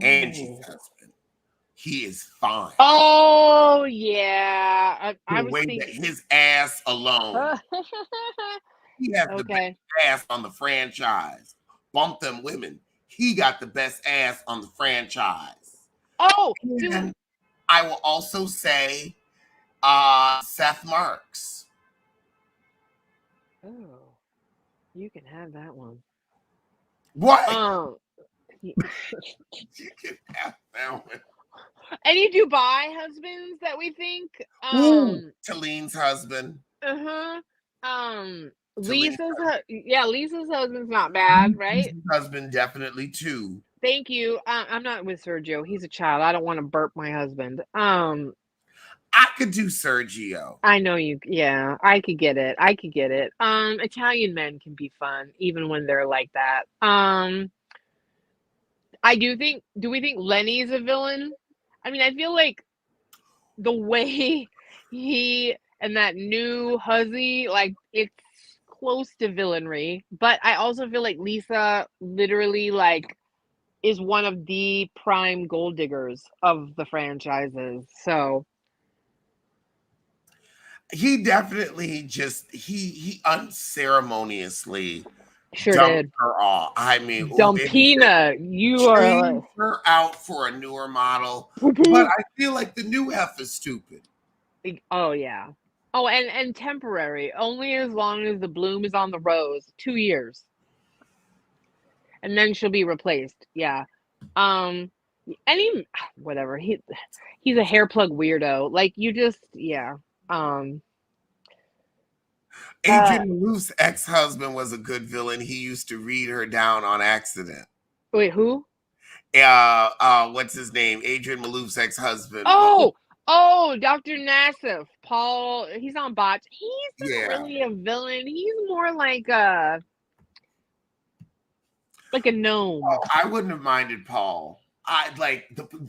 Angie's oh, husband. He is fine. oh yeah. I The was way that thinking. his ass alone, he has the best Okay. ass on the franchise. Bump them women. He got the best ass on the franchise. Oh, And I will also say Seth Marks. Oh, you can have that one. What? Um, You can have that one. any Dubai husbands that we think? Ooh, Talene's husband. Uh-huh. Talene's Lisa's husband's not bad, right? husband, definitely too. Thank you. I'm not with Sergio. He's a child. I don't want to burp my husband. I could do Sergio. I know you. Yeah, I could get it. I could get it. Italian men can be fun, even when they're like that. I do think. Do we think Lenny's a villain? I mean, I feel like the way he and that new huzzy, it's close to villainry. But I also feel like Lisa literally is one of the prime gold diggers of the franchises. So He definitely he unceremoniously sure dumped did. her off. I mean, oh baby, Dumpina, you are changed her out for a newer model. But I feel like the new F is stupid. oh yeah. Oh, and temporary, only as long as the bloom is on the rose. 2 years, and then she'll be replaced. Yeah. Um. Any whatever he's a hair plug weirdo. Like you just yeah. Um. Uh. Adrian Maloof's ex-husband was a good villain. He used to read her down on accident. Wait, who? What's his name? Adrian Maloof's ex-husband. What was, Oh, Dr. Nassif. Paul, he's on Bots. He's not yeah. really a villain. He's more like a gnome. Oh, I wouldn't have minded Paul. I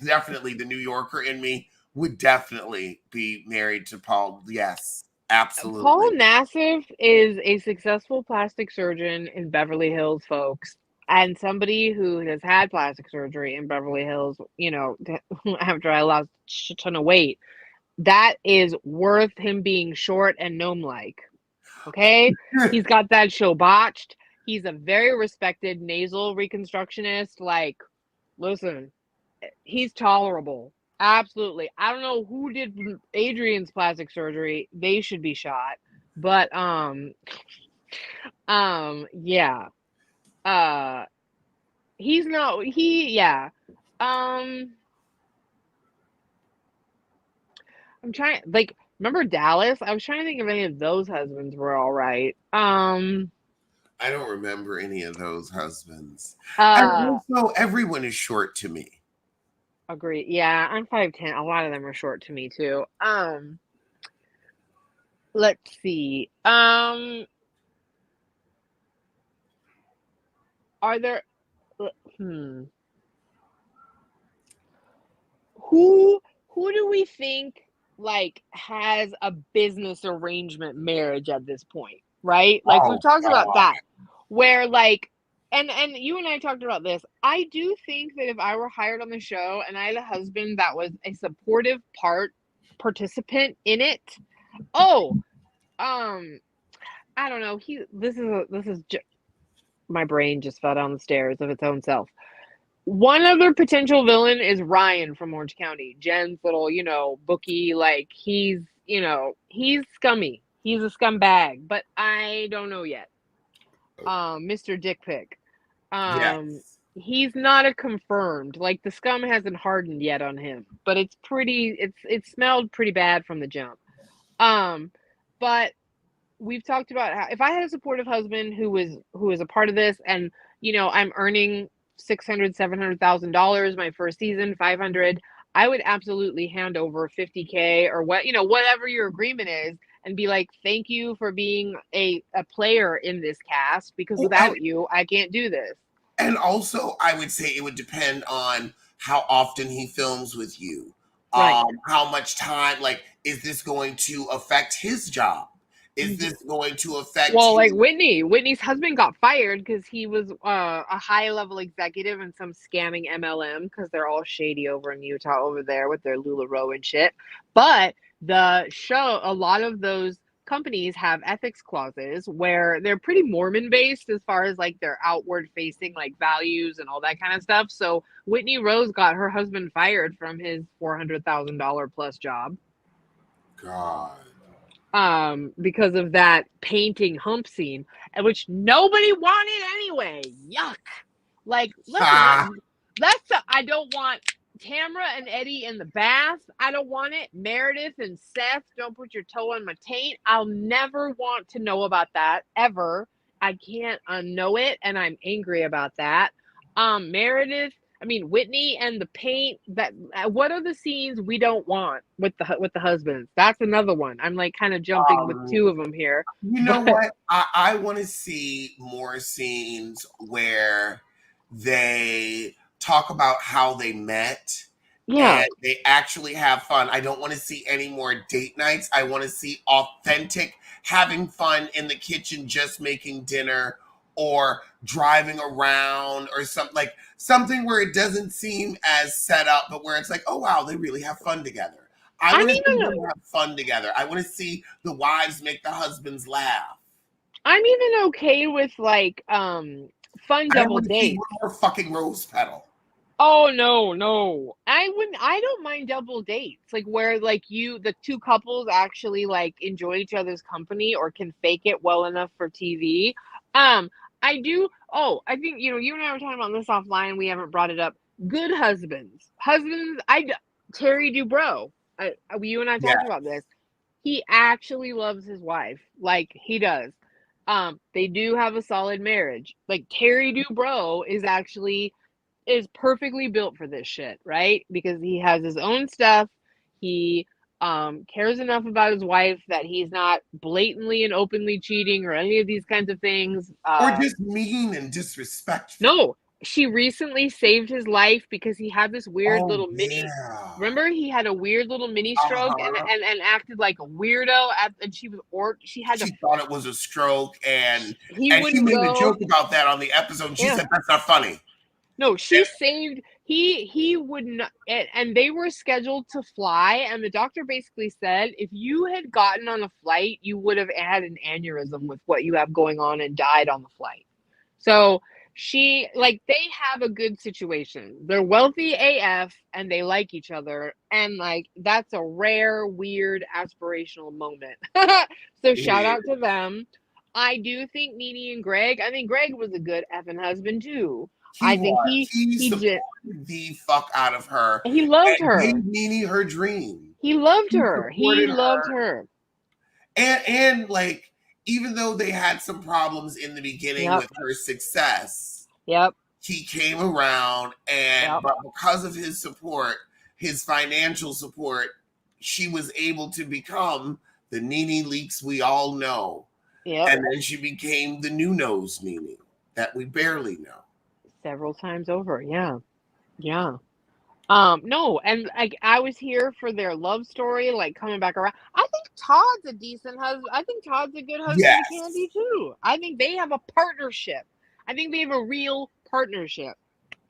definitely the New Yorker in me would definitely be married to Paul. Yes, Paul absolutely. Nassif is a successful plastic surgeon in Beverly Hills, folks. And somebody who has had plastic surgery in Beverly Hills, after I lost a ton of weight. that is worth him being short and gnome-like. Okay? He's got that show botched. He's a very respected nasal reconstructionist. Like, listen, he's tolerable. Absolutely. I don't know who did Adrian's plastic surgery. They should be shot. But yeah. He's not yeah. I'm trying, like, remember Dallas? I was trying to think if any of those husbands were all right. I don't remember any of those husbands. And Uh, also, everyone is short to me. agree. Yeah, I'm 5'10". A lot of them are short to me too. Let's see. Are there who do we think like has a business arrangement marriage at this point, right? Like we've Oh, talked about God. that, where like and you and I talked about this. I do think that if I were hired on the show and I had a husband that was a supportive participant in it, oh, I don't know. My brain just fell down the stairs of its own self. One other potential villain is Ryan from Orange County. Jen's little, bookie. Like he's scummy. He's a scumbag, but I don't know yet. Mr. Dick Pic. Yes. He's not a confirmed. Like the scum hasn't hardened yet on him, but it smelled pretty bad from the jump. But we've talked about how if I had a supportive husband who was a part of this, and I'm earning $600,000-$700,000 my first season, 500, I would absolutely hand over 50K or whatever your agreement is, and be like, thank you for being a player in this cast, because Well, and, without you I can't do this. and also, I would say it would depend on how often he films with you. Right. How much time, like, is this going to affect his job? Is Mhm. this going to affect Well, like his Whitney's husband got fired because he was a high level executive in some scamming MLM, because they're all shady over in Utah over there with their LuLaRoe and shit. But the show, a lot of those companies have ethics clauses where they're pretty Mormon based as far as like their outward facing like values and all that kind of stuff. So Whitney Rose got her husband fired from his $400,000 plus job God? because of that painting hump scene, which nobody wanted anyway. Yuck. Like, listen, Ah, I don't want Tamra and Eddie in the bath. I don't want it. Meredith and Seth, don't put your toe on my taint. I'll never want to know about that ever. I can't unknow it, and I'm angry about that. Whitney and the paint. That what are the scenes we don't want with the husbands? That's another one. I'm like kind of jumping with two of them here. you know But what? I want to see more scenes where they talk about how they met yeah, and they actually have fun. I don't want to see any more date nights. I want to see authentic having fun in the kitchen, just making dinner or driving around or something where it doesn't seem as set up, but where it's like, oh wow, they really have fun together. I I'm want to see even them have fun together. I want to see the wives make the husbands laugh. I'm even okay with like fun I don't double want to see dates. one more fucking rose petal. Oh no. I don't mind double dates. Like where like the two couples actually like enjoy each other's company or can fake it well enough for TV. I do. Oh, I think you and I were talking about this offline. We haven't brought it up. Good husbands. Terry Dubrow. You and I Yeah. talked about this. He actually loves his wife. Like he does. They do have a solid marriage. Like Terry Dubrow is perfectly built for this shit, right? Because he has his own stuff. He cares enough about his wife that he's not blatantly and openly cheating or any of these kinds of things. Or just mean and disrespectful. No, she recently saved his life because he had this weird Oh little mini. yeah. Remember, he had a weird little mini stroke and Uh-huh. and acted like a weirdo. And she had to. She thought it was a stroke, and He she wouldn't made a go. joke about that on the episode. And she Yeah. said, "That's not funny." No, she saved. He would not, and they were scheduled to fly, and the doctor basically said if you had gotten on a flight, you would have had an aneurysm with what you have going on and died on the flight. So they have a good situation. They're wealthy AF and they like each other, and like that's a rare, weird, aspirational moment. So shout out to them. I do think Nene and Greg. I think Greg was a good effing husband too. He I think was. He he supported did. the fuck out of her He loved and her. gave Nene her dream. He loved He her. He supported loved her. her. And like, even though they had some problems in the beginning Yep. with her success, Yep. he came around, and Yep. but because of his support, his financial support, she was able to become the Nene Leakes we all know. Yep. And then she became the new nose Nene that we barely know. Several times over. Yeah. Yeah. No, and like I was here for their love story, like coming back around. I think Todd's a decent husband. I think Todd's a good husband to Yes. Candy too. I think they have a partnership. I think they have a real partnership.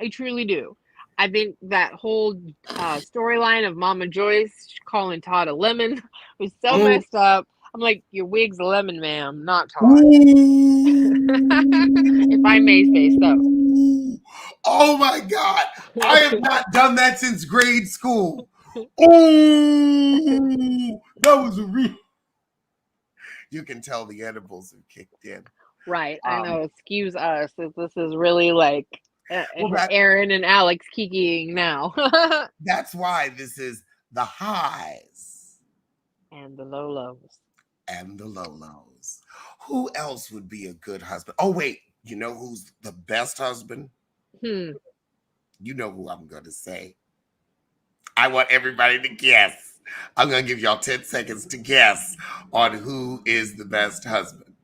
I truly do. I think that whole storyline of Mama Joyce calling Todd a lemon was so messed up. I'm like, your wig's a lemon, ma'am, not Todd. If I may say so. Oh my God. I have not done that since grade school. Oh, that was a real. You can tell the edibles have kicked in. Right. I know. Excuse us. This is really like Aaron and Alex kikiing now. That's why this is the highs. And the low lows. And the low lows. Who else would be a good husband? Oh, wait. You know who's the best husband? You know who I'm going to say. I want everybody to guess. I'm going to give y'all 10 seconds to guess on who is the best husband.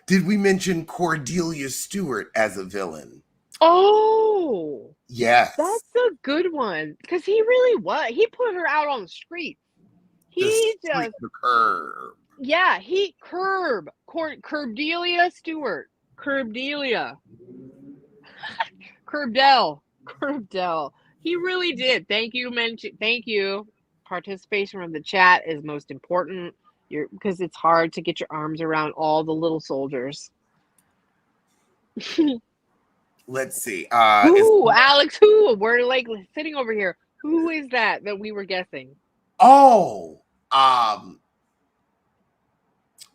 Did we mention Cordelia Stewart as a villain? Oh, yes. That's a good one. Because he really was. He put her out on the street. The curb. Yeah, Curbdelia Stewart. Curbdelia. Curbdell. He really did. Thank you. Participation from the chat is most important. Because it's hard to get your arms around all the little soldiers. Let's see. Alex, who? We're like sitting over here. Who is that we were guessing? Oh,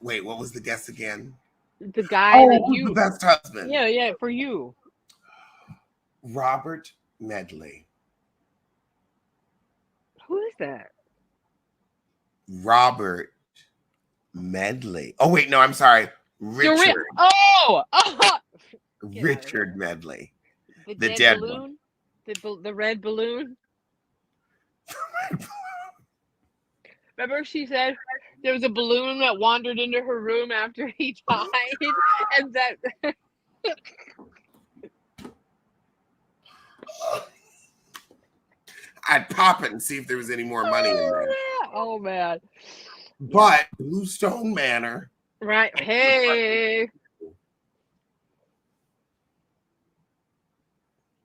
wait, what was the guess again? The guy that you the best husband. Yeah, for you. Robert Medley. Who is that? Robert Medley. Oh, wait, no, I'm sorry. Richard. Richard Medley. The dead balloon? The red balloon? Remember she said there was a balloon that wandered into her room after he died? And that... I'd pop it and see if there was any more money in there. Oh, man. But Bluestone Manor. Right. Hey.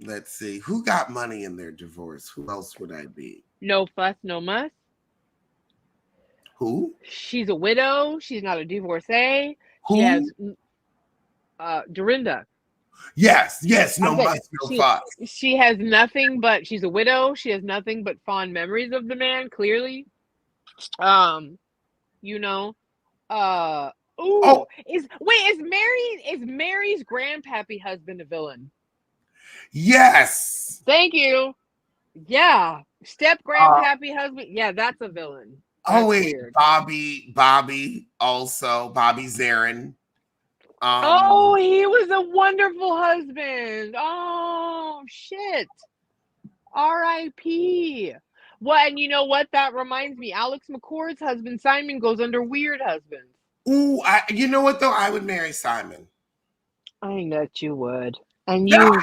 Let's see. Who got money in their divorce? Who else would I be? No fuss, no muss. Who? She's a widow. She's not a divorcee. Who? She has Dorinda. Yes, no muss, no fuss. She has nothing but, she's a widow. She has nothing but fond memories of the man, clearly. You know. Is Mary's grandpappy husband a villain? Yes. Thank you. Yeah. Step grandpappy husband. Yeah, that's a villain. That's wait, weird. Bobby also. Bobby Zarin. He was a wonderful husband. Oh, shit. R.I.P. Well, and you know what? That reminds me. Alex McCord's husband, Simon, goes under weird husbands. Ooh, you know what, though? I would marry Simon. I know you would. And you...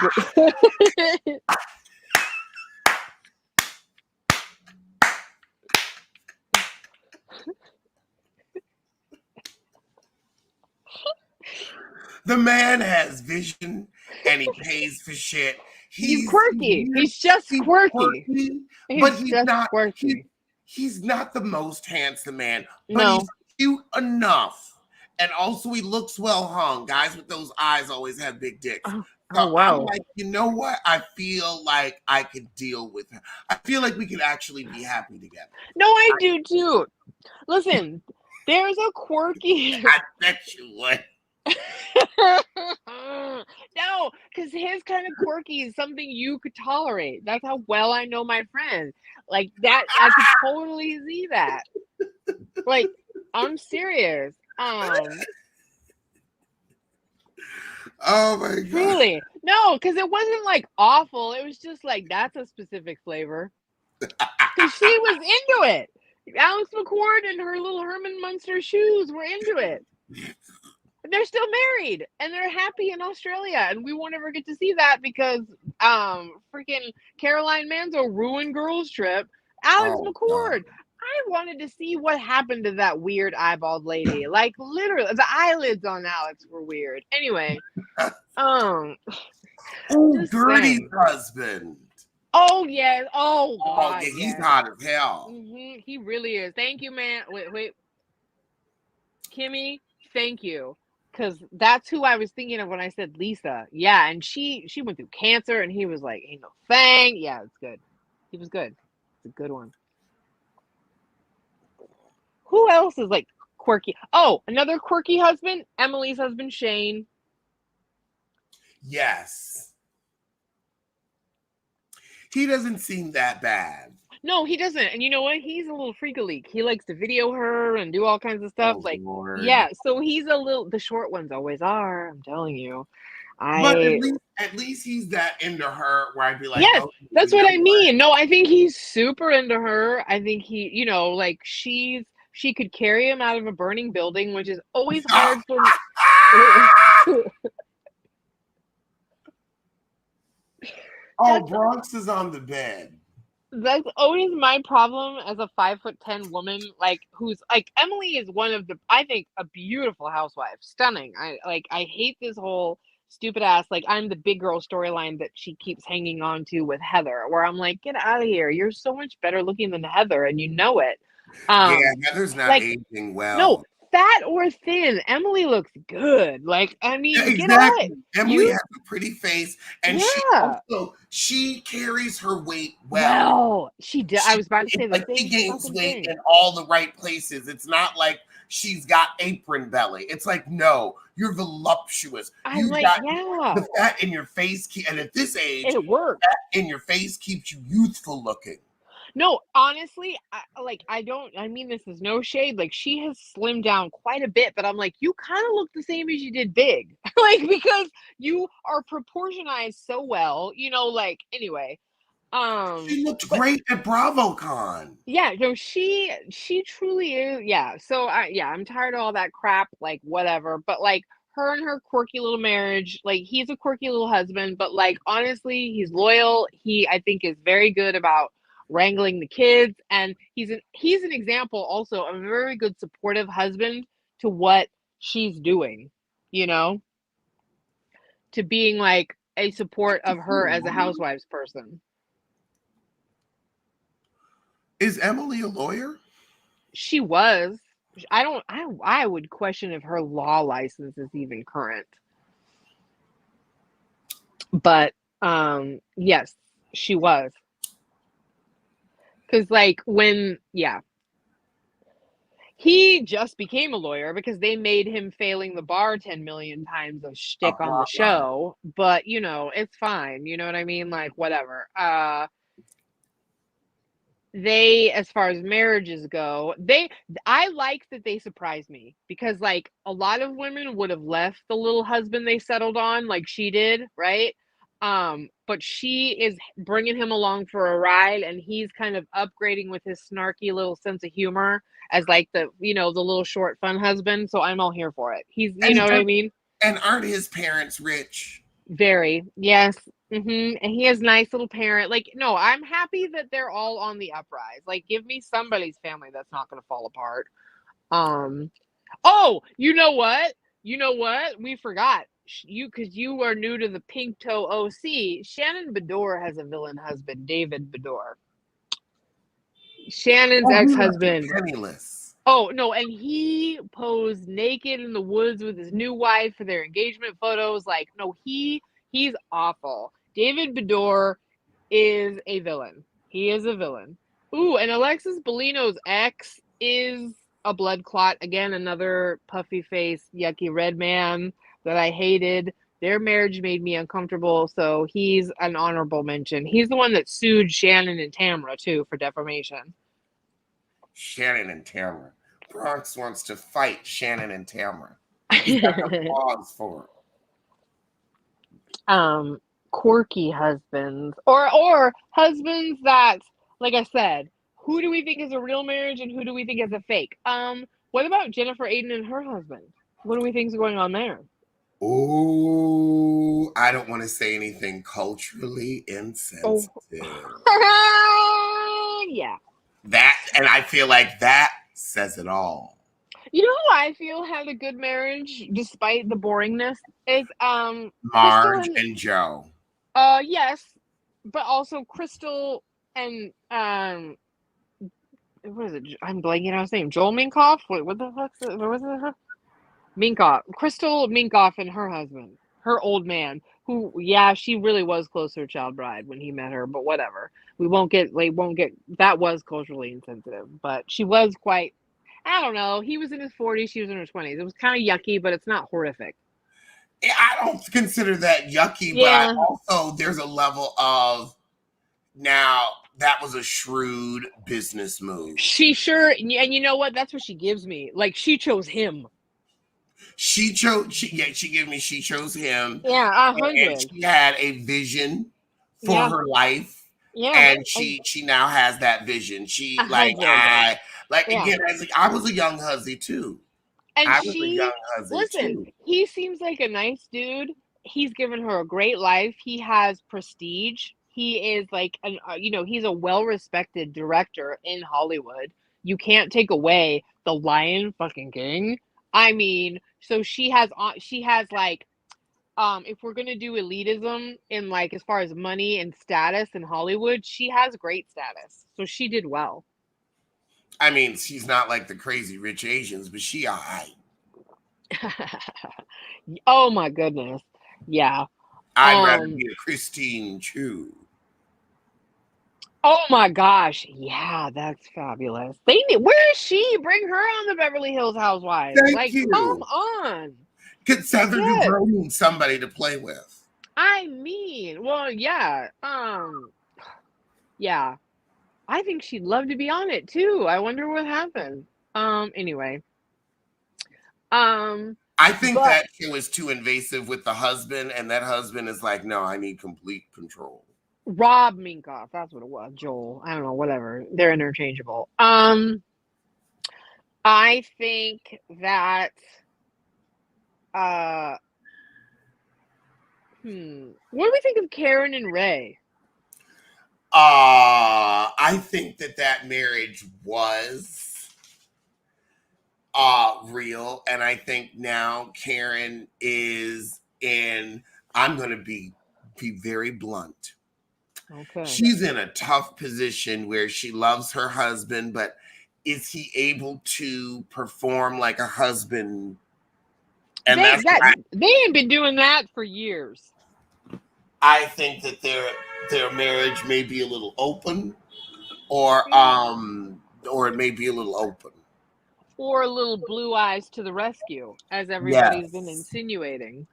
The man has vision and he pays for shit. He's He's quirky. weird, He's just he's quirky. quirky, but He's just quirky. he's not the most handsome man, but No. he's cute enough. And also he looks well hung. Guys with those eyes always have big dicks. Oh, So I'm wow. like, you know what? I feel like I could deal with her. I feel like we could actually be happy together. No, I do too. Listen, there's a quirky. I bet you would. No, because his kind of quirky is something you could tolerate. That's how well I know my friend. Like that, I could totally see that. Like, I'm serious. Oh my god. Really? No, because it wasn't like awful. It was just like that's a specific flavor. Because she was into it. Alex McCord and her little Herman Munster shoes were into it. They're still married and they're happy in Australia, and we won't ever get to see that because freaking Caroline Manzo ruined girls trip. Alex McCord. I wanted to see what happened to that weird eyeballed lady. Like literally, the eyelids on Alex were weird. Anyway, Oh, dirty husband. Oh yes. Oh God. Yeah, he's hot as hell. He really is. Thank you, man. Wait. Kimmy, thank you. Because that's who I was thinking of when I said Lisa. Yeah, and she went through cancer, and he was like, ain't no thing. Yeah, it's good. He was good. It's a good one. Who else is like quirky? Oh, another quirky husband. Emily's husband, Shane. Yes. He doesn't seem that bad. No, he doesn't. And you know what? He's a little freak-a-leak. He likes to video her and do all kinds of stuff. Lord. Yeah, so he's a little, the short ones always are, I'm telling you. But at least he's that into her where I'd be like, yes, that's what I mean. No, I think he's super into her. I think he, you know, like she could carry him out of a burning building, which is always hard for Bronx is on the bed. That's always my problem as a 5'10" woman, like who's like Emily is one of the, I think, a beautiful housewife, stunning. I hate this whole stupid ass like I'm the big girl storyline that she keeps hanging on to with Heather, where I'm like, get out of here. You're so much better looking than Heather, and you know it. Yeah, Heather's not aging well. No, fat or thin, Emily looks good. Like, I mean, exactly. Get out. Emily has a pretty face, and she carries her weight well. Well, she did. I was about to say the same. She gains weight in all the right places. It's not like she's got apron belly. It's like, no, you're voluptuous. You got the fat in your face, and at this age, it works. Fat in your face keeps you youthful looking. No, honestly, I mean, this is no shade. Like, she has slimmed down quite a bit, but I'm like, you kind of look the same as you did big. Like, because you are proportionized so well, you know, like, anyway. She looked great at BravoCon. Yeah, no, she truly is. Yeah. So I'm tired of all that crap, like, whatever. But like her and her quirky little marriage, like he's a quirky little husband, but like honestly, he's loyal. He, I think, is very good about wrangling the kids, and he's an example also of a very good supportive husband to what she's doing, you know, to being like a support of her as a housewives person. Is Emily a lawyer? She was. I would question if her law license is even current. But yes, she was. Because like he just became a lawyer because they made him failing the bar 10 million times a shtick on the show. But you know, it's fine. You know what I mean? Like whatever. They, as far as marriages go, I like that they surprised me because like a lot of women would have left the little husband they settled on like she did, right? But she is bringing him along for a ride, and he's kind of upgrading with his snarky little sense of humor as like the, you know, the little short fun husband. So I'm all here for it. He's, you know what I mean? And aren't his parents rich? Very, yes. And he has nice little parent. Like, no, I'm happy that they're all on the uprise. Like, give me somebody's family that's not going to fall apart. Oh, you know what? We forgot. because you are new to the Pink Toe OC, Shannon Bedore has a villain husband, David Bedore. Shannon's Oh, he left her ex-husband. penniless. Oh, no, and he posed naked in the woods with his new wife for their engagement photos. Like, no, he's awful. David Bedore is a villain. He is a villain. Ooh, and Alexis Bellino's ex is a blood clot. Again, another puffy face, yucky red man that I hated. Their marriage made me uncomfortable, so he's an honorable mention. He's the one that sued Shannon and Tamra, too, for defamation. Shannon and Tamra. Bronx wants to fight Shannon and Tamra. He's got the claws for um Quirky husbands or husbands that, like I said, who do we think is a real marriage and who do we think is a fake? What about Jennifer Aiden and her husband? What do we think is going on there? Oh, I don't want to say anything culturally insensitive. Yeah. That, and I feel like that says it all. You know who I feel had a good marriage despite the boringness is Marge and Joe. Yes, but also Crystal and what is it? I'm blanking on his name. Joel Minkoff? What the fuck? What was it? Minkoff. Crystal Minkoff and her husband, her old man, who, yeah, she really was closer to child bride when he met her, but whatever. We won't get, that was culturally insensitive, but she was quite, I don't know. He was in his 40s, she was in her 20s. It was kind of yucky, but it's not horrific. I don't consider that yucky, Yeah. but also there's a level of, now that was a shrewd business move. She sure, and you know what? That's what she gives me. Like, she chose him. She chose him. Yeah, 100. And she had a vision for her life. Yeah. And she now has that vision. She 100. Again, I was a young hussy too. And I was a young hussy too. He seems like a nice dude. He's given her a great life. He has prestige. He is like he's a well-respected director in Hollywood. You can't take away the Lion fucking King. I mean, so she has like, if we're gonna do elitism in, like, as far as money and status in Hollywood, she has great status. So she did well. I mean, she's not like the crazy rich Asians, but she all right. Oh my goodness. Yeah. I'd rather be a Christine Chu. Oh my gosh. Yeah, that's fabulous. Where is she? Bring her on the Beverly Hills Housewives. Thank you. Come on. Could Heather Dubrow need somebody to play with? I mean, well, yeah. Yeah. I think she'd love to be on it too. I wonder what happened. Anyway. I think that she was too invasive with the husband, and that husband is like, no, I need complete control. Rob Minkoff, that's what it was. Joel, I don't know, whatever. They're interchangeable. I think that what do we think of Karen and Ray? I think that marriage was real, and I think now Karen is in, I'm going to be very blunt. Okay. She's in a tough position where she loves her husband, but is he able to perform like a husband? And they ain't been doing that for years. I think that their marriage may be a little open, or it may be a little open. Or a little blue eyes to the rescue, as everybody's been insinuating.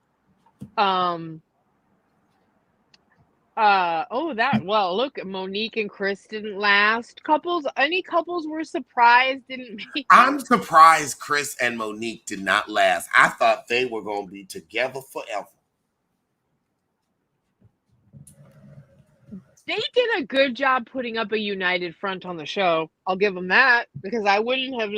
Look, Monique and Chris didn't last. Any couples were surprised didn't make it. I'm surprised Chris and Monique did not last. I thought they were going to be together forever. They did a good job putting up a united front on the show. I'll give them that, because I wouldn't have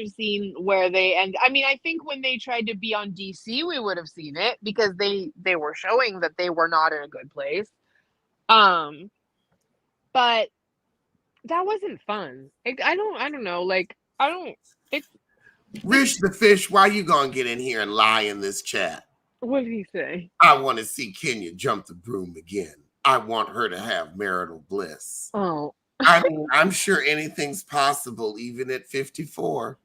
seen where they end. I mean, I think when they tried to be on DC, we would have seen it, because they were showing that they were not in a good place. But that wasn't fun. I don't know. Like, Rich the Fish, why you gonna get in here and lie in this chat? What did he say? I want to see Kenya jump the broom again. I want her to have marital bliss. Oh. I mean, I'm sure anything's possible, even at 54.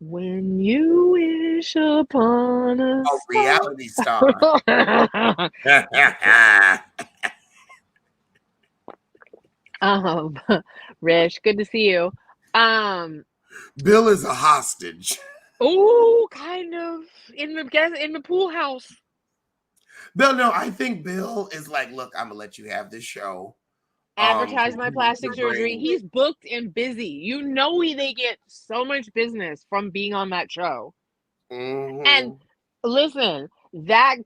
When you wish upon a A star. reality star. Rish, good to see you. Bill is a hostage. Oh, kind of in the pool house. Bill, no, I think Bill is like, look, I'm gonna let you have this show. Advertise my plastic You're surgery. bringing He's booked and busy. You know they get so much business from being on that show. And listen, I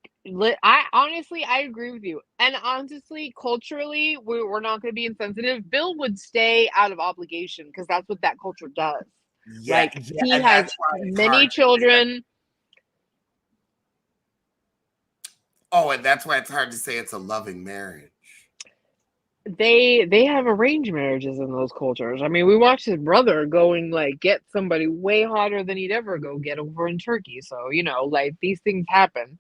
honestly I agree with you. And honestly, culturally, we're not going to be insensitive. Bill would stay out of obligation because that's what that culture does. yeah, Like yeah, he and has that's why it's many hard to say. children. Oh, and that's why it's hard to say it's a loving marriage. They have arranged marriages in those cultures. I mean, we watched his brother go and like get somebody way hotter than he'd ever go get over in Turkey. So, like these things happen.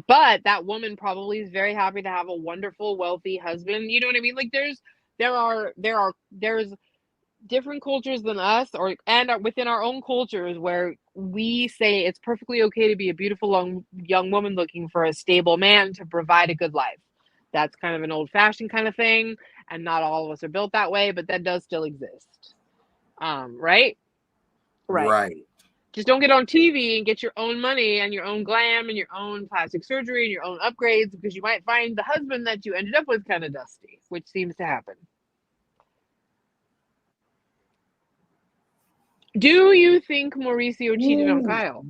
But that woman probably is very happy to have a wonderful, wealthy husband. You know what I mean? Like there's different cultures than us and within our own cultures where we say it's perfectly okay to be a beautiful young woman looking for a stable man to provide a good life. That's kind of an old-fashioned kind of thing, and not all of us are built that way, but that does still exist. Right? Right. Right. Just don't get on TV and get your own money and your own glam and your own plastic surgery and your own upgrades, because you might find the husband that you ended up with kind of dusty, which seems to happen. Do you think Mauricio cheated on Kyle?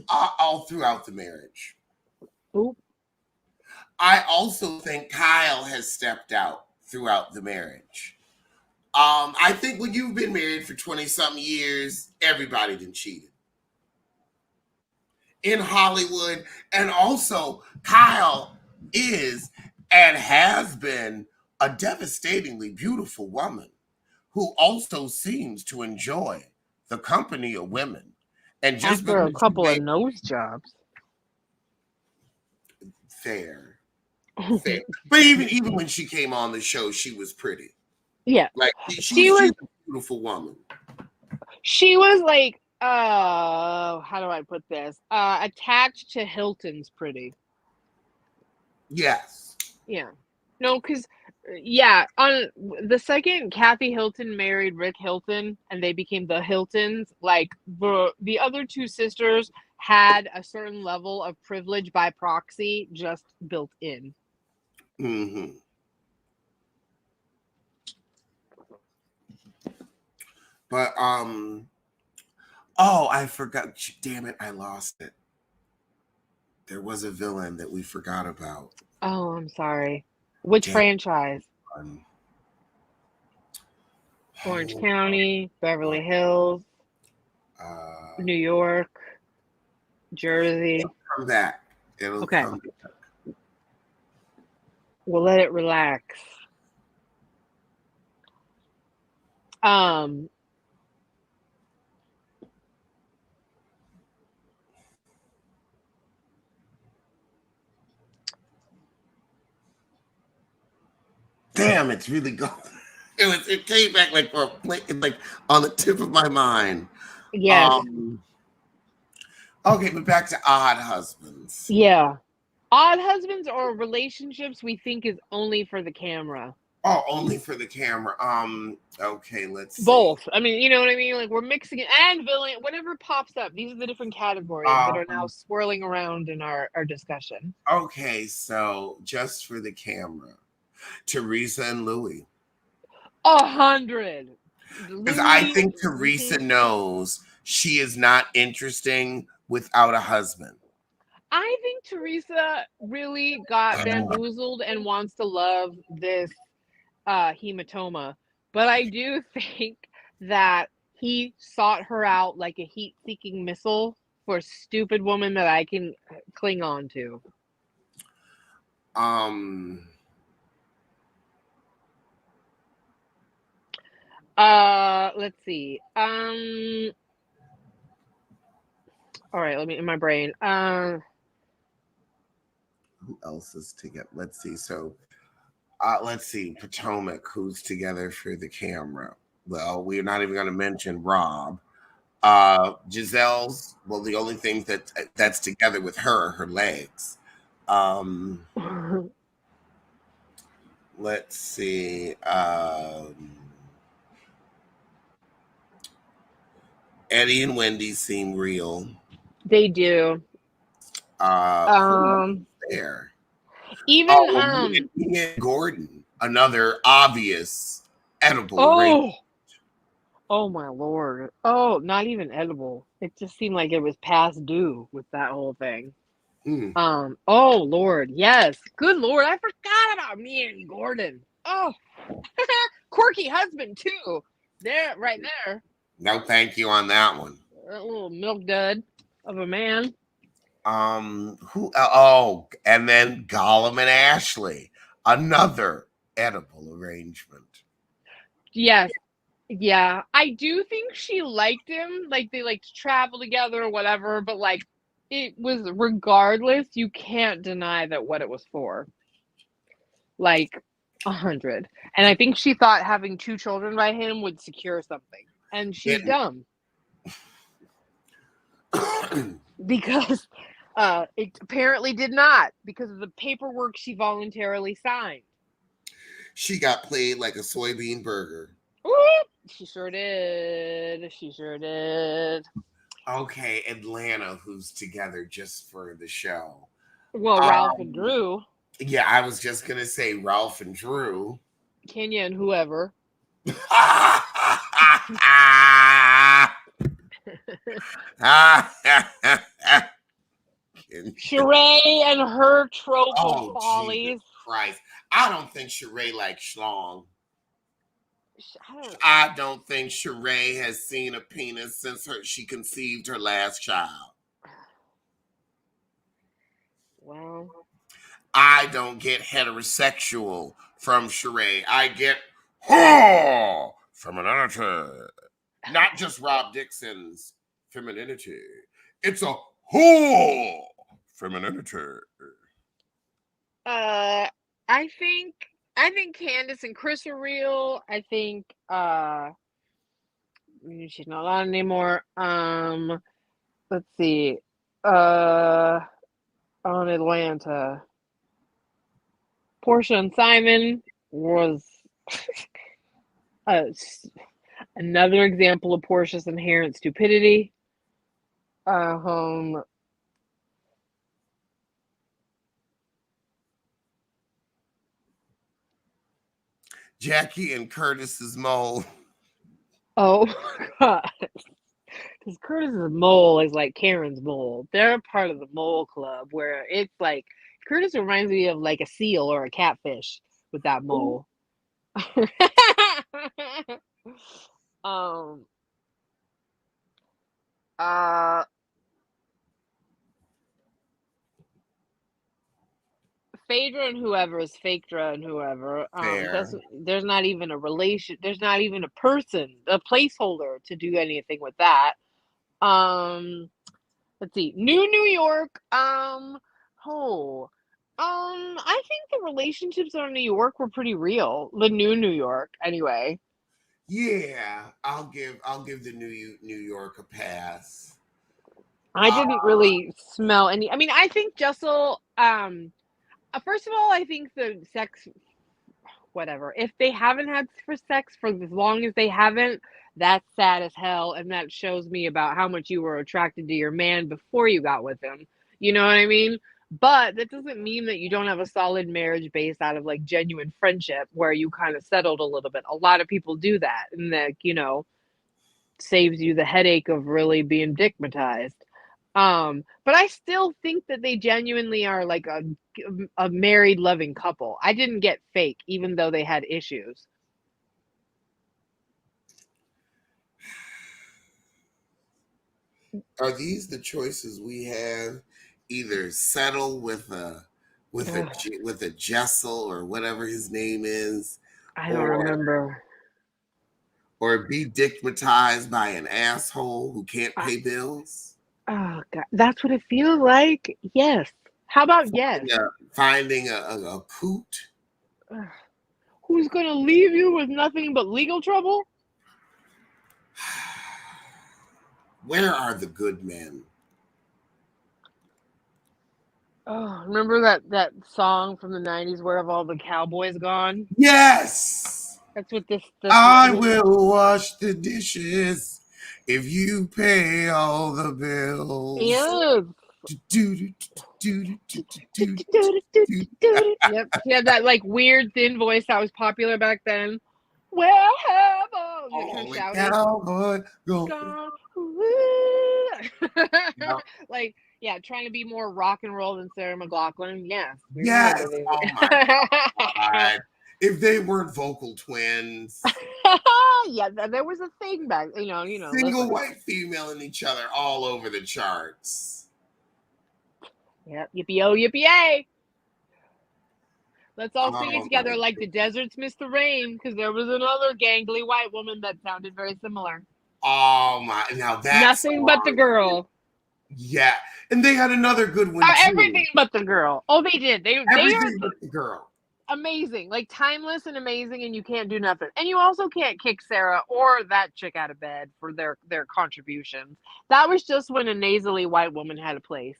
All throughout the marriage. Oop. I also think Kyle has stepped out throughout the marriage. I think when you've been married for 20 something years, everybody done cheated in Hollywood. And also, Kyle is and has been a devastatingly beautiful woman who also seems to enjoy the company of women. And just After a because you couple of may nose jobs. fair, fair. But even when she came on the show, she was pretty. Yeah. Like She she's was a beautiful woman. like how do I put this? Attached to Hilton's pretty. Yes. Yeah. No, because yeah, on the second Kathy Hilton married Rick Hilton and they became the Hiltons, like the other two sisters had a certain level of privilege by proxy just built in. Mm-hmm. But oh, I forgot. Damn it, I lost it. There was a villain that we forgot about. Oh, I'm sorry. Which Damn. franchise? Orange Oh, County, Beverly Hills, New York, Jersey. It'll come back. It'll Okay. come back. We'll let it relax. Damn, it's really gone. It came back like on the tip of my mind. Yes. Okay, but back to Odd Husbands. Yeah. Odd husbands or relationships we think is only for the camera. Oh, only for the camera. Okay, let's see. Both. I mean, you know what I mean? Like we're mixing it and villain, whatever pops up. These are the different categories that are now swirling around in our discussion. Okay, so just for the camera. Teresa and Louis. 100. Because I think Teresa knows she is not interesting without a husband. I think Teresa really got bamboozled and wants to love this hematoma. But I do think that he sought her out like a heat-seeking missile for a stupid woman that I can cling on to. Let's see. All right, let me in my brain. who else is together? Let's see. So let's see. Potomac, who's together for the camera? Well, we're not even going to mention Rob. Giselle's, well, the only thing that's together with her are her legs. Um, let's see. Eddie and Wendy seem real. They do. Who else Um, is there? even Oh, Mia and Gordon, another obvious edible arrangement. oh my lord. Oh, not even edible. It just seemed like it was past due with that whole thing. Mm. Oh Lord, yes. Good Lord, I forgot about me and Gordon. Oh, quirky husband too. There, right there. No, thank you on that one. That little milk dud of a man. Who? Oh, and then Gollum and Ashley, another edible arrangement. Yes, yeah. I do think she liked him. Like they like to travel together or whatever. But like, it was regardless. You can't deny that what it was for. Like 100. And I think she thought having 2 children by him would secure something. And she's It, dumb because it apparently did not because of the paperwork she voluntarily signed. she got played like a soybean burger. Ooh, she sure did. She sure did. Okay, Atlanta, who's together just for the show. Well, Ralph and Um, Drew, yeah, I was just gonna say Ralph and Drew. Kenya and whoever. Sheree and her trophy Oh, Jesus follies. Christ. I don't think Sheree likes schlong. I I don't think Sheree has seen a penis since she conceived her last child. Well, I don't get heterosexual from Sheree. I get whore femininity. Not just Rob Dixon's femininity. It's a whore femininity. I think Candace and Chris are real. I think she's not on anymore. Let's see. On Atlanta, Portia and Simon was uh, another example of Portia's inherent stupidity. Um, Jackie and Curtis's mole. oh God, because Curtis's mole is like Karen's mole. They're part of the mole club where it's like Curtis reminds me of like a seal or a catfish with that mole. um. Uh. Phaedra and whoever is Phaedra and whoever. Fair. There's not even a relation. There's not even a person, a placeholder to do anything with that. Um, let's see. New York. I think the relationships in New York were pretty real. The New York, anyway. Yeah, I'll give the New York a pass. I Uh, didn't really smell any. I mean, I think Jessel. First of all, I think the sex, whatever. If they haven't had for sex for as long as they haven't, that's sad as hell, and that shows me about how much you were attracted to your man before you got with him. You know what I mean? But that doesn't mean that you don't have a solid marriage based out of like genuine friendship where you kind of settled a little bit. A lot of people do that, and that saves you the headache of really being digmatized. But I still think that they genuinely are like a married loving couple. I didn't get fake, even though they had issues. are these the choices we have? Either settle Ugh, with a Jessel or whatever his name is, I don't or remember. be digmatized by an asshole who can't I, pay bills. oh God, that's what it feels like. Yes. How about yes? Finding a coot. Who's gonna leave you with nothing but legal trouble? Where are the good men? Oh, remember that song from the 90s, Where Have All the Cowboys Gone? Yes! That's what this I will wash the dishes if you pay all the bills. Yes. Yep. She had that like weird thin voice that was popular back then. Where have all Holy shouting. cowboy, go. Like, yeah, trying to be more rock and roll than Sarah McLachlan. Yes. Yes. Oh my God. If they weren't vocal twins. Yeah, there was a thing back, you know. Single white female in each other all over the charts. Yep, yippee-oh, yippee-yay. Let's all sing it together like the deserts miss the rain, because there was another gangly white woman that sounded very similar. Oh my! Now that's Nothing But the Girl. Yeah, and they had another good one too. Everything But the Girl. Oh, they did. Everything But the Girl. Amazing, like timeless and amazing, and you can't do nothing. And you also can't kick Sarah or that chick out of bed for their contributions. That was just when a nasally white woman had a place.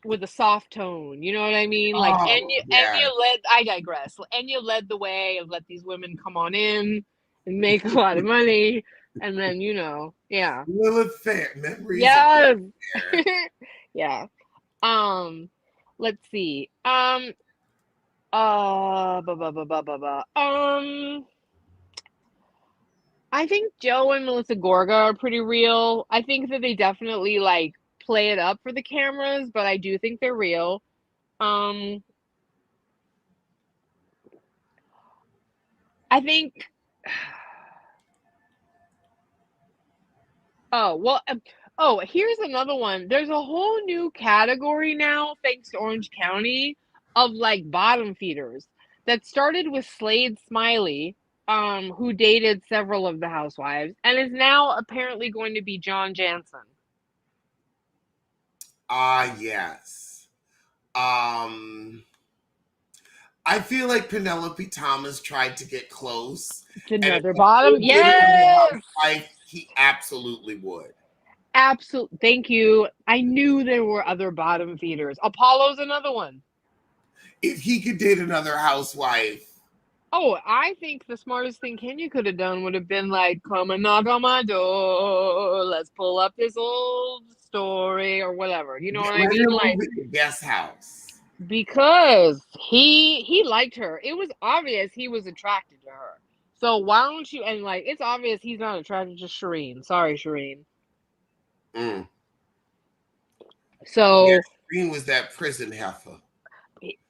With a soft tone, you know what I mean? Like, Enya led. I digress. Enya led the way and let these women come on in and make a lot of money, and then yeah. Lilith Fair memories. Yes. Yeah. Let's see. I think Joe and Melissa Gorga are pretty real. I think that they definitely like play it up for the cameras, but I do think they're real. I think. Here's another one. There's a whole new category now, thanks to Orange County, of like bottom feeders that started with Slade Smiley, who dated several of the housewives, and is now apparently going to be John Jansen. Yes. I feel like Penelope Thomas tried to get close. To another bottom? Yes! He absolutely would. Absolutely. Thank you. I knew there were other bottom feeders. Apollo's another one. If he could date another housewife. Oh, I think the smartest thing Kenya could have done would have been like, come and knock on my door. Let's pull up this old story or whatever. You know what I mean? Like guest house. Because he liked her. It was obvious he was attracted to her. So why don't you? And like, it's obvious he's not attracted to Shireen. Sorry, Shireen. So yeah, Shireen was that prison heifer.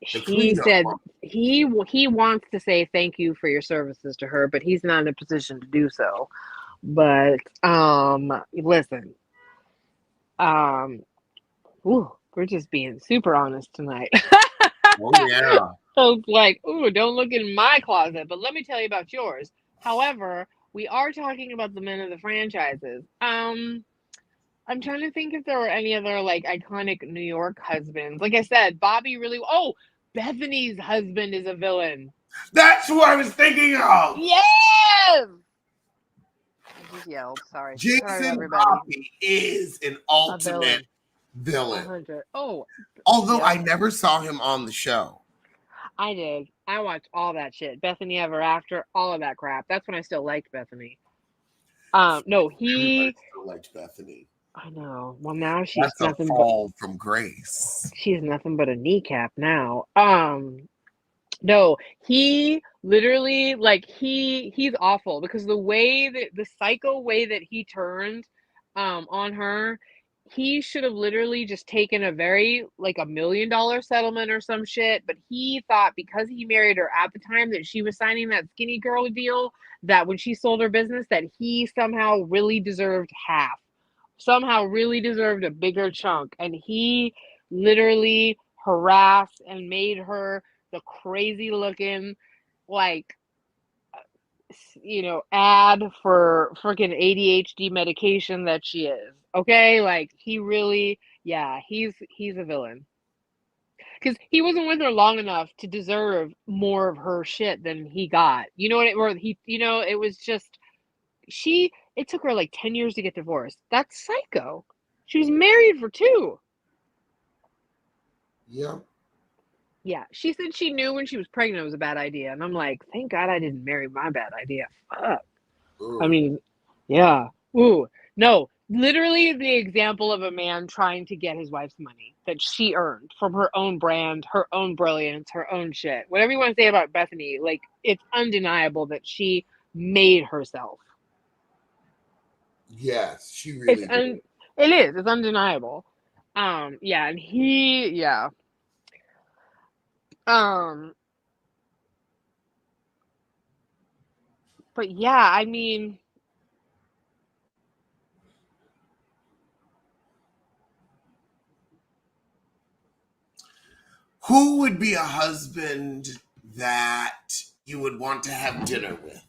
He said he wants to say thank you for your services to her, but he's not in a position to do so. But listen, we're just being super honest tonight. Oh yeah. So it's like, don't look in my closet, but let me tell you about yours. However, we are talking about the men of the franchises. I'm trying to think if there were any other like iconic New York husbands. Like I said, Bobby really. Oh, Bethany's husband is a villain. That's what I was thinking of. Yes. I just yelled. Sorry. Jason Bobby is an ultimate villain. Oh. Although I never saw him on the show. I did. I watched all that shit. Bethany Ever After, all of that crap. That's when I still liked Bethany. No, he still liked Bethany. I know. Well, now she's nothing but from grace. She's nothing but a kneecap now. No, he literally like he's awful because the psycho way that he turned on her, he should have literally just taken a very like $1 million settlement or some shit, but he thought because he married her at the time that she was signing that skinny girl deal, that when she sold her business that he somehow really deserved half. Somehow really deserved a bigger chunk, and he literally harassed and made her the crazy looking like ad for freaking ADHD medication that she is. Okay, like he really Yeah, he's a villain. Because he wasn't with her long enough to deserve more of her shit than he got. You know what? It was just she. It took her like 10 years to get divorced. That's psycho. She was married for 2. Yep. Yeah, she said she knew when she was pregnant it was a bad idea, and I'm like, thank God I didn't marry my bad idea. Fuck. I Ooh. mean, yeah. Ooh, no. Literally the example of a man trying to get his wife's money that she earned from her own brand, her own brilliance, her own shit. Whatever you want to say about Bethany, like it's undeniable that she made herself. Yes, she It's really un did. it is. It's undeniable. Yeah, and yeah. Um, but yeah, I mean, Who would be a husband that you would want to have dinner with?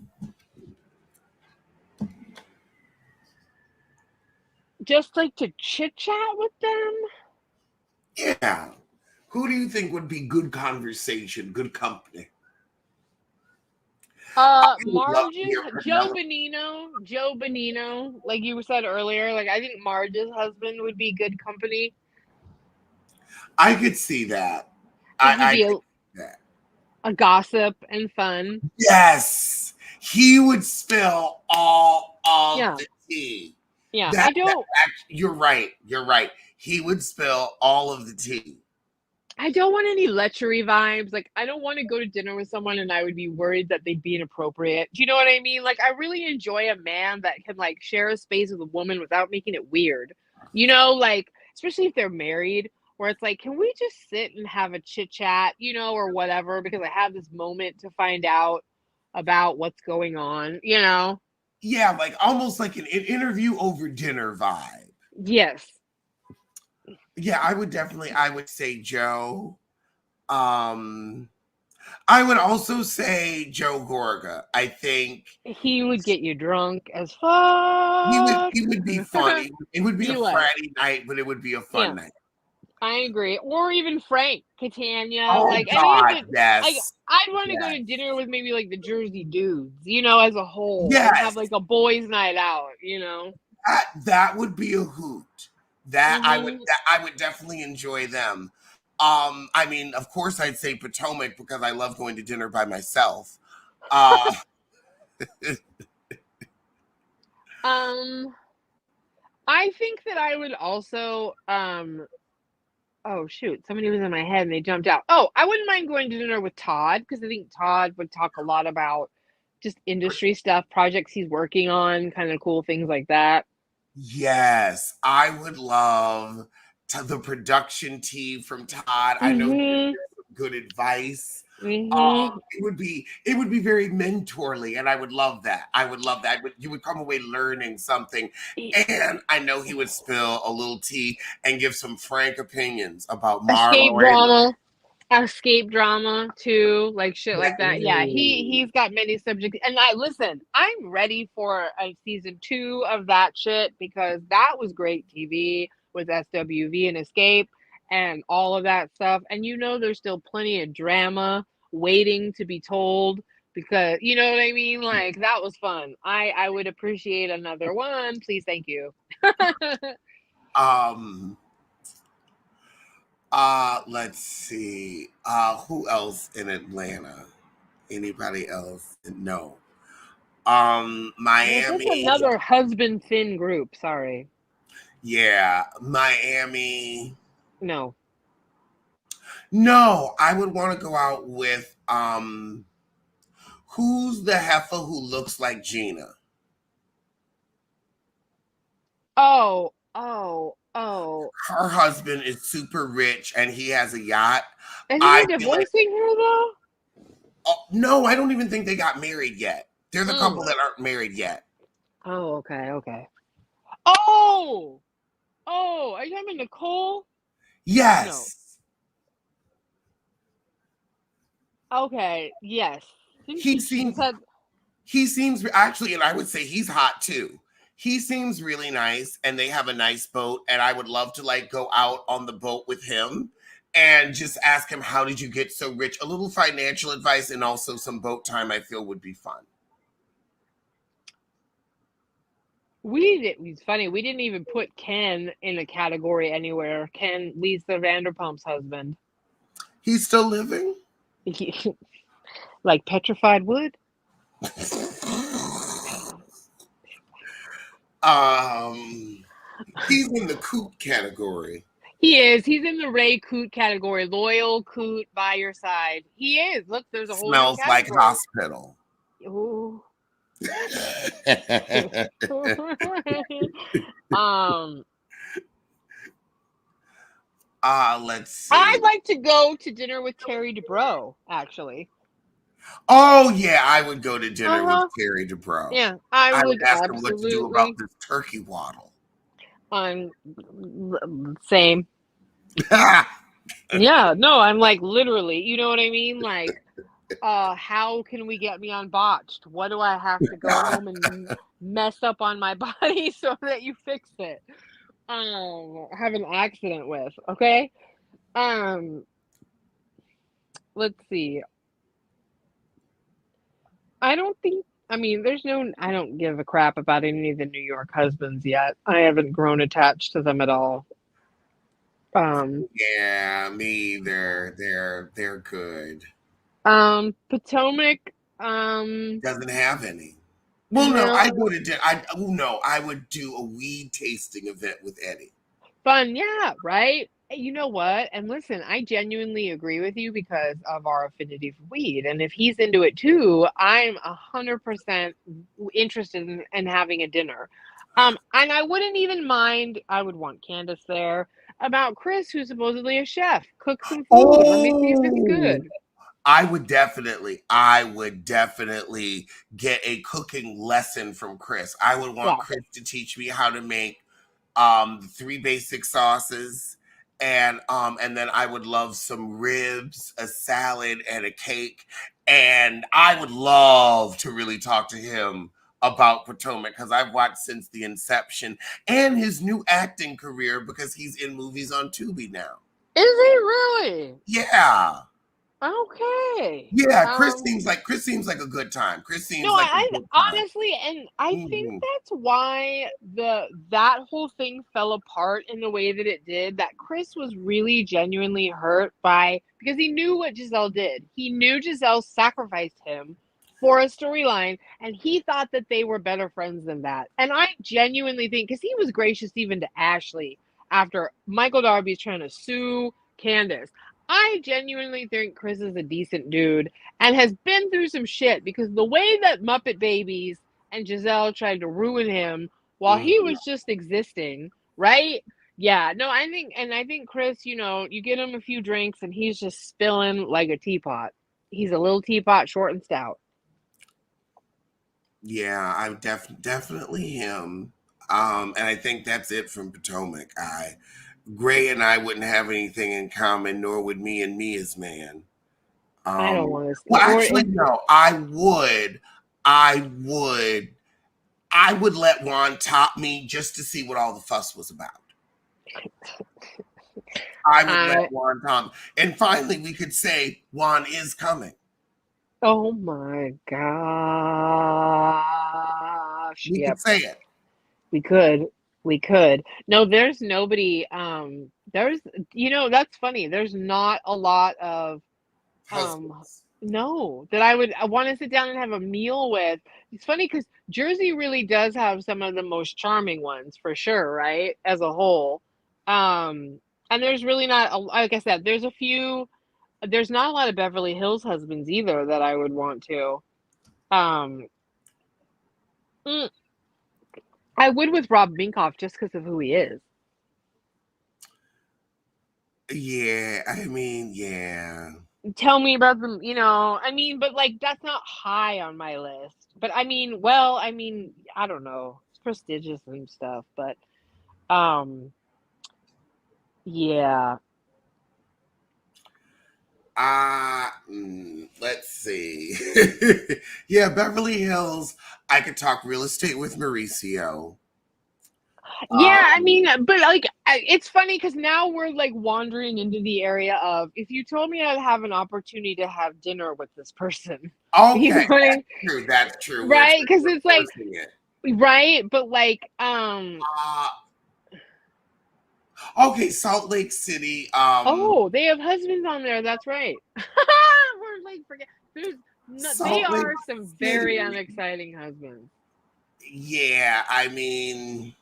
just like to chit chat with them. Yeah. Who do you think would be good conversation, good company? I would love to Marge's hear another. Joe Bonino, like you said earlier, like I think Marge's husband would be good company. I could see that. I think he'd I be could see that. a gossip and fun. Yes. He would spill all of Yeah, the tea. yeah. That you're right. You're right. He would spill all of the tea. I don't want any lechery vibes. Like I don't want to go to dinner with someone and I would be worried that they'd be inappropriate. Do you know what I mean? Like I really enjoy a man that can like share a space with a woman without making it weird. Like especially if they're married, where it's like, can we just sit and have a chit chat, or whatever, because I have this moment to find out about what's going on. Yeah, like almost like an interview over dinner vibe. Yes. Yeah, I would say Joe. Um I would also say Joe Gorga. I think He would get you drunk as he would fuck. he would be funny. It would be a He would. Friday night, but it would be a fun Yeah. night. I agree. Or even Frank Catania, Oh like any of God, the like yes. I'd want to go Yes. to dinner with maybe like the Jersey dudes, as a whole, and have Yes. like a boys' night out. That would be a hoot. That I would Mhm. that I would definitely enjoy them. I mean, of course I'd say Potomac because I love going to dinner by myself. Uh Um, I think that I would also oh shoot, somebody was in my head and they jumped out. Oh, I wouldn't mind going to dinner with Todd because I think Todd would talk a lot about just industry stuff, projects he's working on, kind of cool things like that. yes, I would love the production team from Todd. I know he would Mhm. give some good advice. Mhm. It would be very mentorly, and I would love that. I would love that. You would come away learning something, and I know he would spill a little tea and give some frank opinions about Escape Marlo and drama. Escape drama too, like shit like that. Yeah, Ooh, he's got many subjects. And I'm ready for a season 2 of that shit because that was great TV with SWV and Escape and all of that stuff. And there's still plenty of drama waiting to be told because you know what I mean? Like that was fun. I would appreciate another one. Please, thank you. um let's see. Who else in Atlanta? Anybody else? No. This is Miami. another husband thin group. Sorry. Yeah, Miami. No. No, I would want to go out with who's the heifer who looks like Gina? Oh, oh, oh. Her husband is super rich and he has a yacht. Isn't he I feel like divorcing her though? no, I don't even think they got married yet. They're the couple Mm. that aren't married yet. Oh, okay, okay. Oh, oh. Are you talking about Nicole? No. Yes. Okay. Yes. Didn't He she just seems had? he seems actually, and I would say he's hot too. He seems really nice, and they have a nice boat, and I would love to like go out on the boat with him and just ask him, how did you get so rich? A little financial advice and also some boat time I feel would be fun. It's funny, we didn't even put Ken in a category anywhere. Ken, Lisa Vanderpump's husband. He's still living? Like petrified wood? He's in the coot category. He is. He's in the Ray Coot category. Loyal Coot by your side. He is. Look, there's a whole new Smells like category. hospital. Ooh. Let's see. I'd like to go to dinner with Terry Dubrow, actually. Oh yeah, I would go to dinner with Terry Dubrow. Yeah, I would ask absolutely. him what to do about this turkey waddle. Same. Yeah, no, I'm like literally, you know what I mean? Like, how can we get me on botched? What do I have to go home and mess up on my body so that you fix it? Have an accident with, okay? Let's see. I don't give a crap about any of the New York husbands yet. I haven't grown attached to them at all. Yeah, me either. They're good. Potomac, Doesn't have any. Well, no, I go to dinner. I would do a weed tasting event with Eddie. Fun, yeah, right? You know what? And listen, I genuinely agree with you because of our affinity for weed. And if he's into it too, I'm 100% interested in having a dinner. And I wouldn't even mind, I would want Candace there, about Chris, who's supposedly a chef. Cook some food. Let me see if it's good. I would definitely get a cooking lesson from Chris. I would want Chris to teach me how to make the 3 basic sauces, and then I would love some ribs, a salad, and a cake. And I would love to really talk to him about Potomac because I've watched since the inception and his new acting career because he's in movies on Tubi now. Is he really? Yeah. Okay. Yeah, Chris seems like a good time. Chris seems like a good time. Honestly, and I think that's why that whole thing fell apart in the way that it did. That Chris was really genuinely hurt because he knew what Giselle did. He knew Giselle sacrificed him for a storyline, and he thought that they were better friends than that. And I genuinely think, because he was gracious even to Ashley after Michael Darby's trying to sue Candace. I genuinely think Chris is a decent dude and has been through some shit because the way that Muppet Babies and Giselle tried to ruin him while he was just existing, right? Yeah, no, I think Chris, you get him a few drinks and he's just spilling like a teapot. He's a little teapot, short and stout. Yeah, I'm definitely him. And I think that's it from Potomac. Gray and I wouldn't have anything in common, nor would me and Mia's man. I don't want to. Well, actually, no. I would let Juan top me just to see what all the fuss was about. I would let Juan top, and finally we could say Juan is coming. Oh my gosh! We could say it. We could. No, there's nobody. That's funny. There's not a lot of no, that I want to sit down and have a meal with. It's funny because Jersey really does have some of the most charming ones for sure, right? As a whole. And there's really not, like I said, there's not a lot of Beverly Hills husbands either that I would want to. I would with Rob Minkoff just because of who he is. Yeah, I mean, yeah. Tell me about them, but like that's not high on my list. But I mean, I don't know. It's prestigious and stuff, but yeah. Let's see. Yeah, Beverly Hills. I could talk real estate with Mauricio. Yeah, I Um, mean, but like, it's funny because now we're like wandering into the area of if you told me I'd have an opportunity to have dinner with this person, you know okay, what I that's mean? true. That's true. Right? Because We're it's like, forcing it. right? But like, Uh, okay, Salt Lake City. oh, they have husbands on there. That's right. We're like, forget. There's no, they Salt Lake are some very City. unexciting husbands. Yeah, I mean,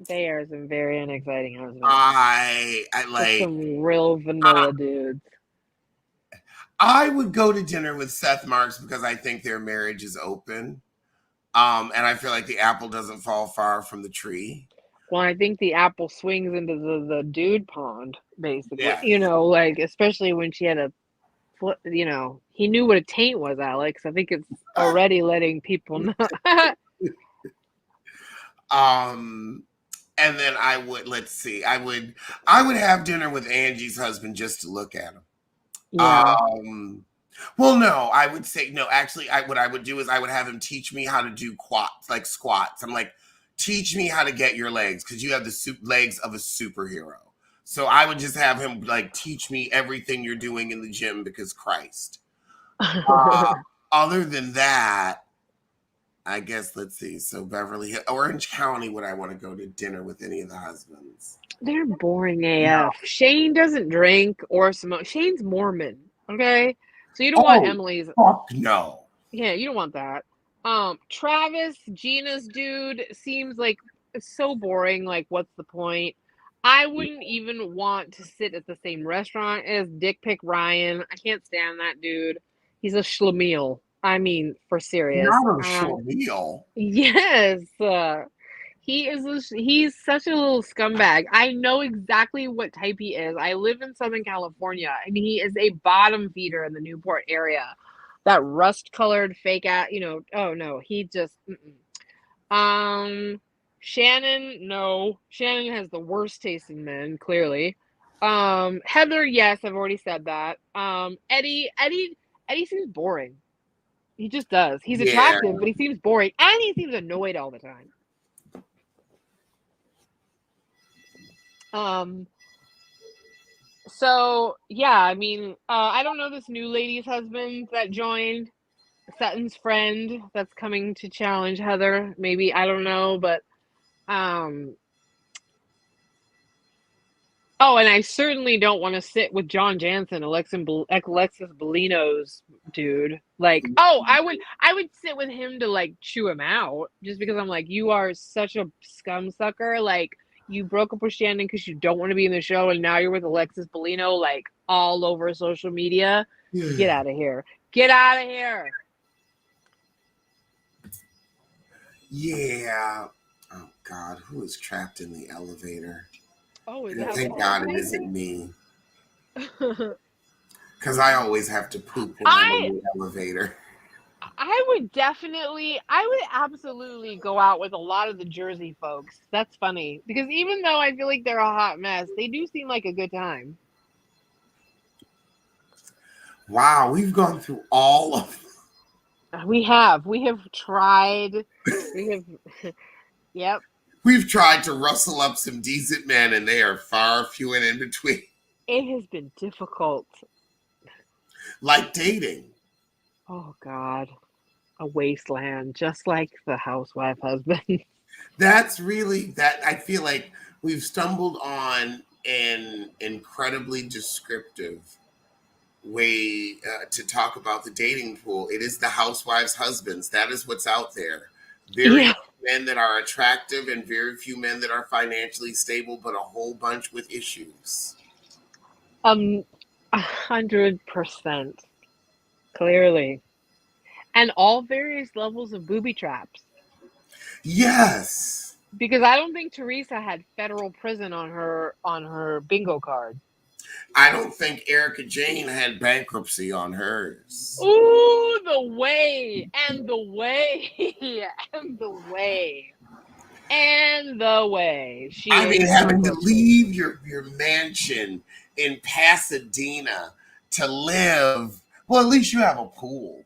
They are some very unexciting husbands. I Just like. some real Uh, vanilla dudes. I would go to dinner with Seth Marks because I think their marriage is open. And I feel like the apple doesn't fall far from the tree. Well, I think the apple swings into the dude pond, basically. Yes. You know, like especially when she had a foot. You know, he knew what a taint was, Alex. I think it's already letting people know. Um, and then I would let's see, I would have dinner with Angie's husband just to look at him. Yeah. Um, well, no, I would say no. Actually, what I would do is I would have him teach me how to do quats, like squats. I'm like, teach me how to get your legs because you have the legs of a superhero. So I would just have him like teach me everything you're doing in the gym because Christ. Uh, other than that, I guess let's see. So Beverly Hills, Orange County, would I want to go to dinner with any of the husbands? They're boring No. AF. Shane doesn't drink or smoke. Shane's Mormon. Okay, so you don't want Oh, Emily's. fuck no. Yeah, you don't want that. Travis, Gina's dude seems like so boring. Like, what's the point? I wouldn't even want to sit at the same restaurant as Dick Pic Ryan. I can't stand that dude. He's a schlemiel. I mean, for serious. Not a schlemiel. Yes. He's such a little scumbag. I know exactly what type he is. I live in Southern California and he is a bottom feeder in the Newport area. That rust colored fake out, oh no, he just Shannon, no. Shannon has the worst taste in men, clearly. Heather, yes, I've already said that. Eddie seems boring. He just does. He's Yeah. attractive, but he seems boring and he seems annoyed all the time. Um, so yeah, I mean, I don't know this new lady's husband that joined, Sutton's friend that's coming to challenge Heather. Maybe I don't know, but um. Oh, and I certainly don't want to sit with John Jansen, Alexis Bellino's dude. Like, oh, I would sit with him to like chew him out, just because I'm like, you are such a scum sucker. Like, you broke up with Shannon because you don't want to be in the show, and now you're with Alexis Bellino, like all over social media. Get out of here. Get out of here. Yeah. Oh God, who is trapped in the elevator? Oh, is And that thank what's God it happening? isn't me. Because I always have to poop when I'm in I the elevator. I would absolutely go out with a lot of the Jersey folks. That's funny because even though I feel like they're a hot mess, they do seem like a good time. Wow, we've gone through all of. We have tried, we have, yep. We've tried to rustle up some decent men, and they are far few and in between. It has been difficult. Like dating. Oh God, a wasteland, just like the housewife husband. That's really that. I feel like we've stumbled on an incredibly descriptive way to talk about the dating pool. It is the housewives' husbands. That is what's out there. Very Yeah, few men that are attractive and very few men that are financially stable, but a whole bunch with issues. 100%, clearly, and all various levels of booby traps. Yes. Because I don't think Teresa had federal prison on her bingo card. I don't think Erica Jane had bankruptcy on hers. Ooh, the way and the way and the way and the way she I mean, ate having to bankruptcy. leave your mansion in Pasadena to live. Well, at least you have a pool.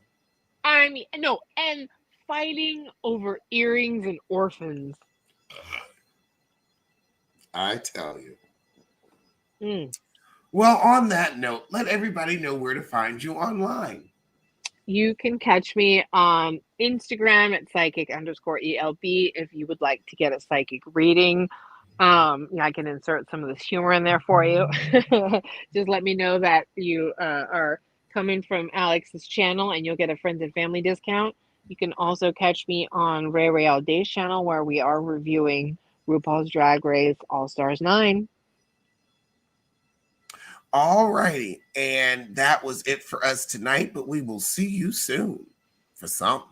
I mean, no, and fighting over earrings and orphans. I tell you. Mm. Well, on that note, let everybody know where to find you online. You can catch me on Instagram at psychic_ELB if you would like to get a psychic reading. Yeah, I can insert some of this humor in there for you. Just let me know that you are coming from Alex's channel and you'll get a friends and family discount. You can also catch me on Ray Ray All Day's channel where we are reviewing RuPaul's Drag Race All Stars 9. All righty. And that was it for us tonight, but we will see you soon for something.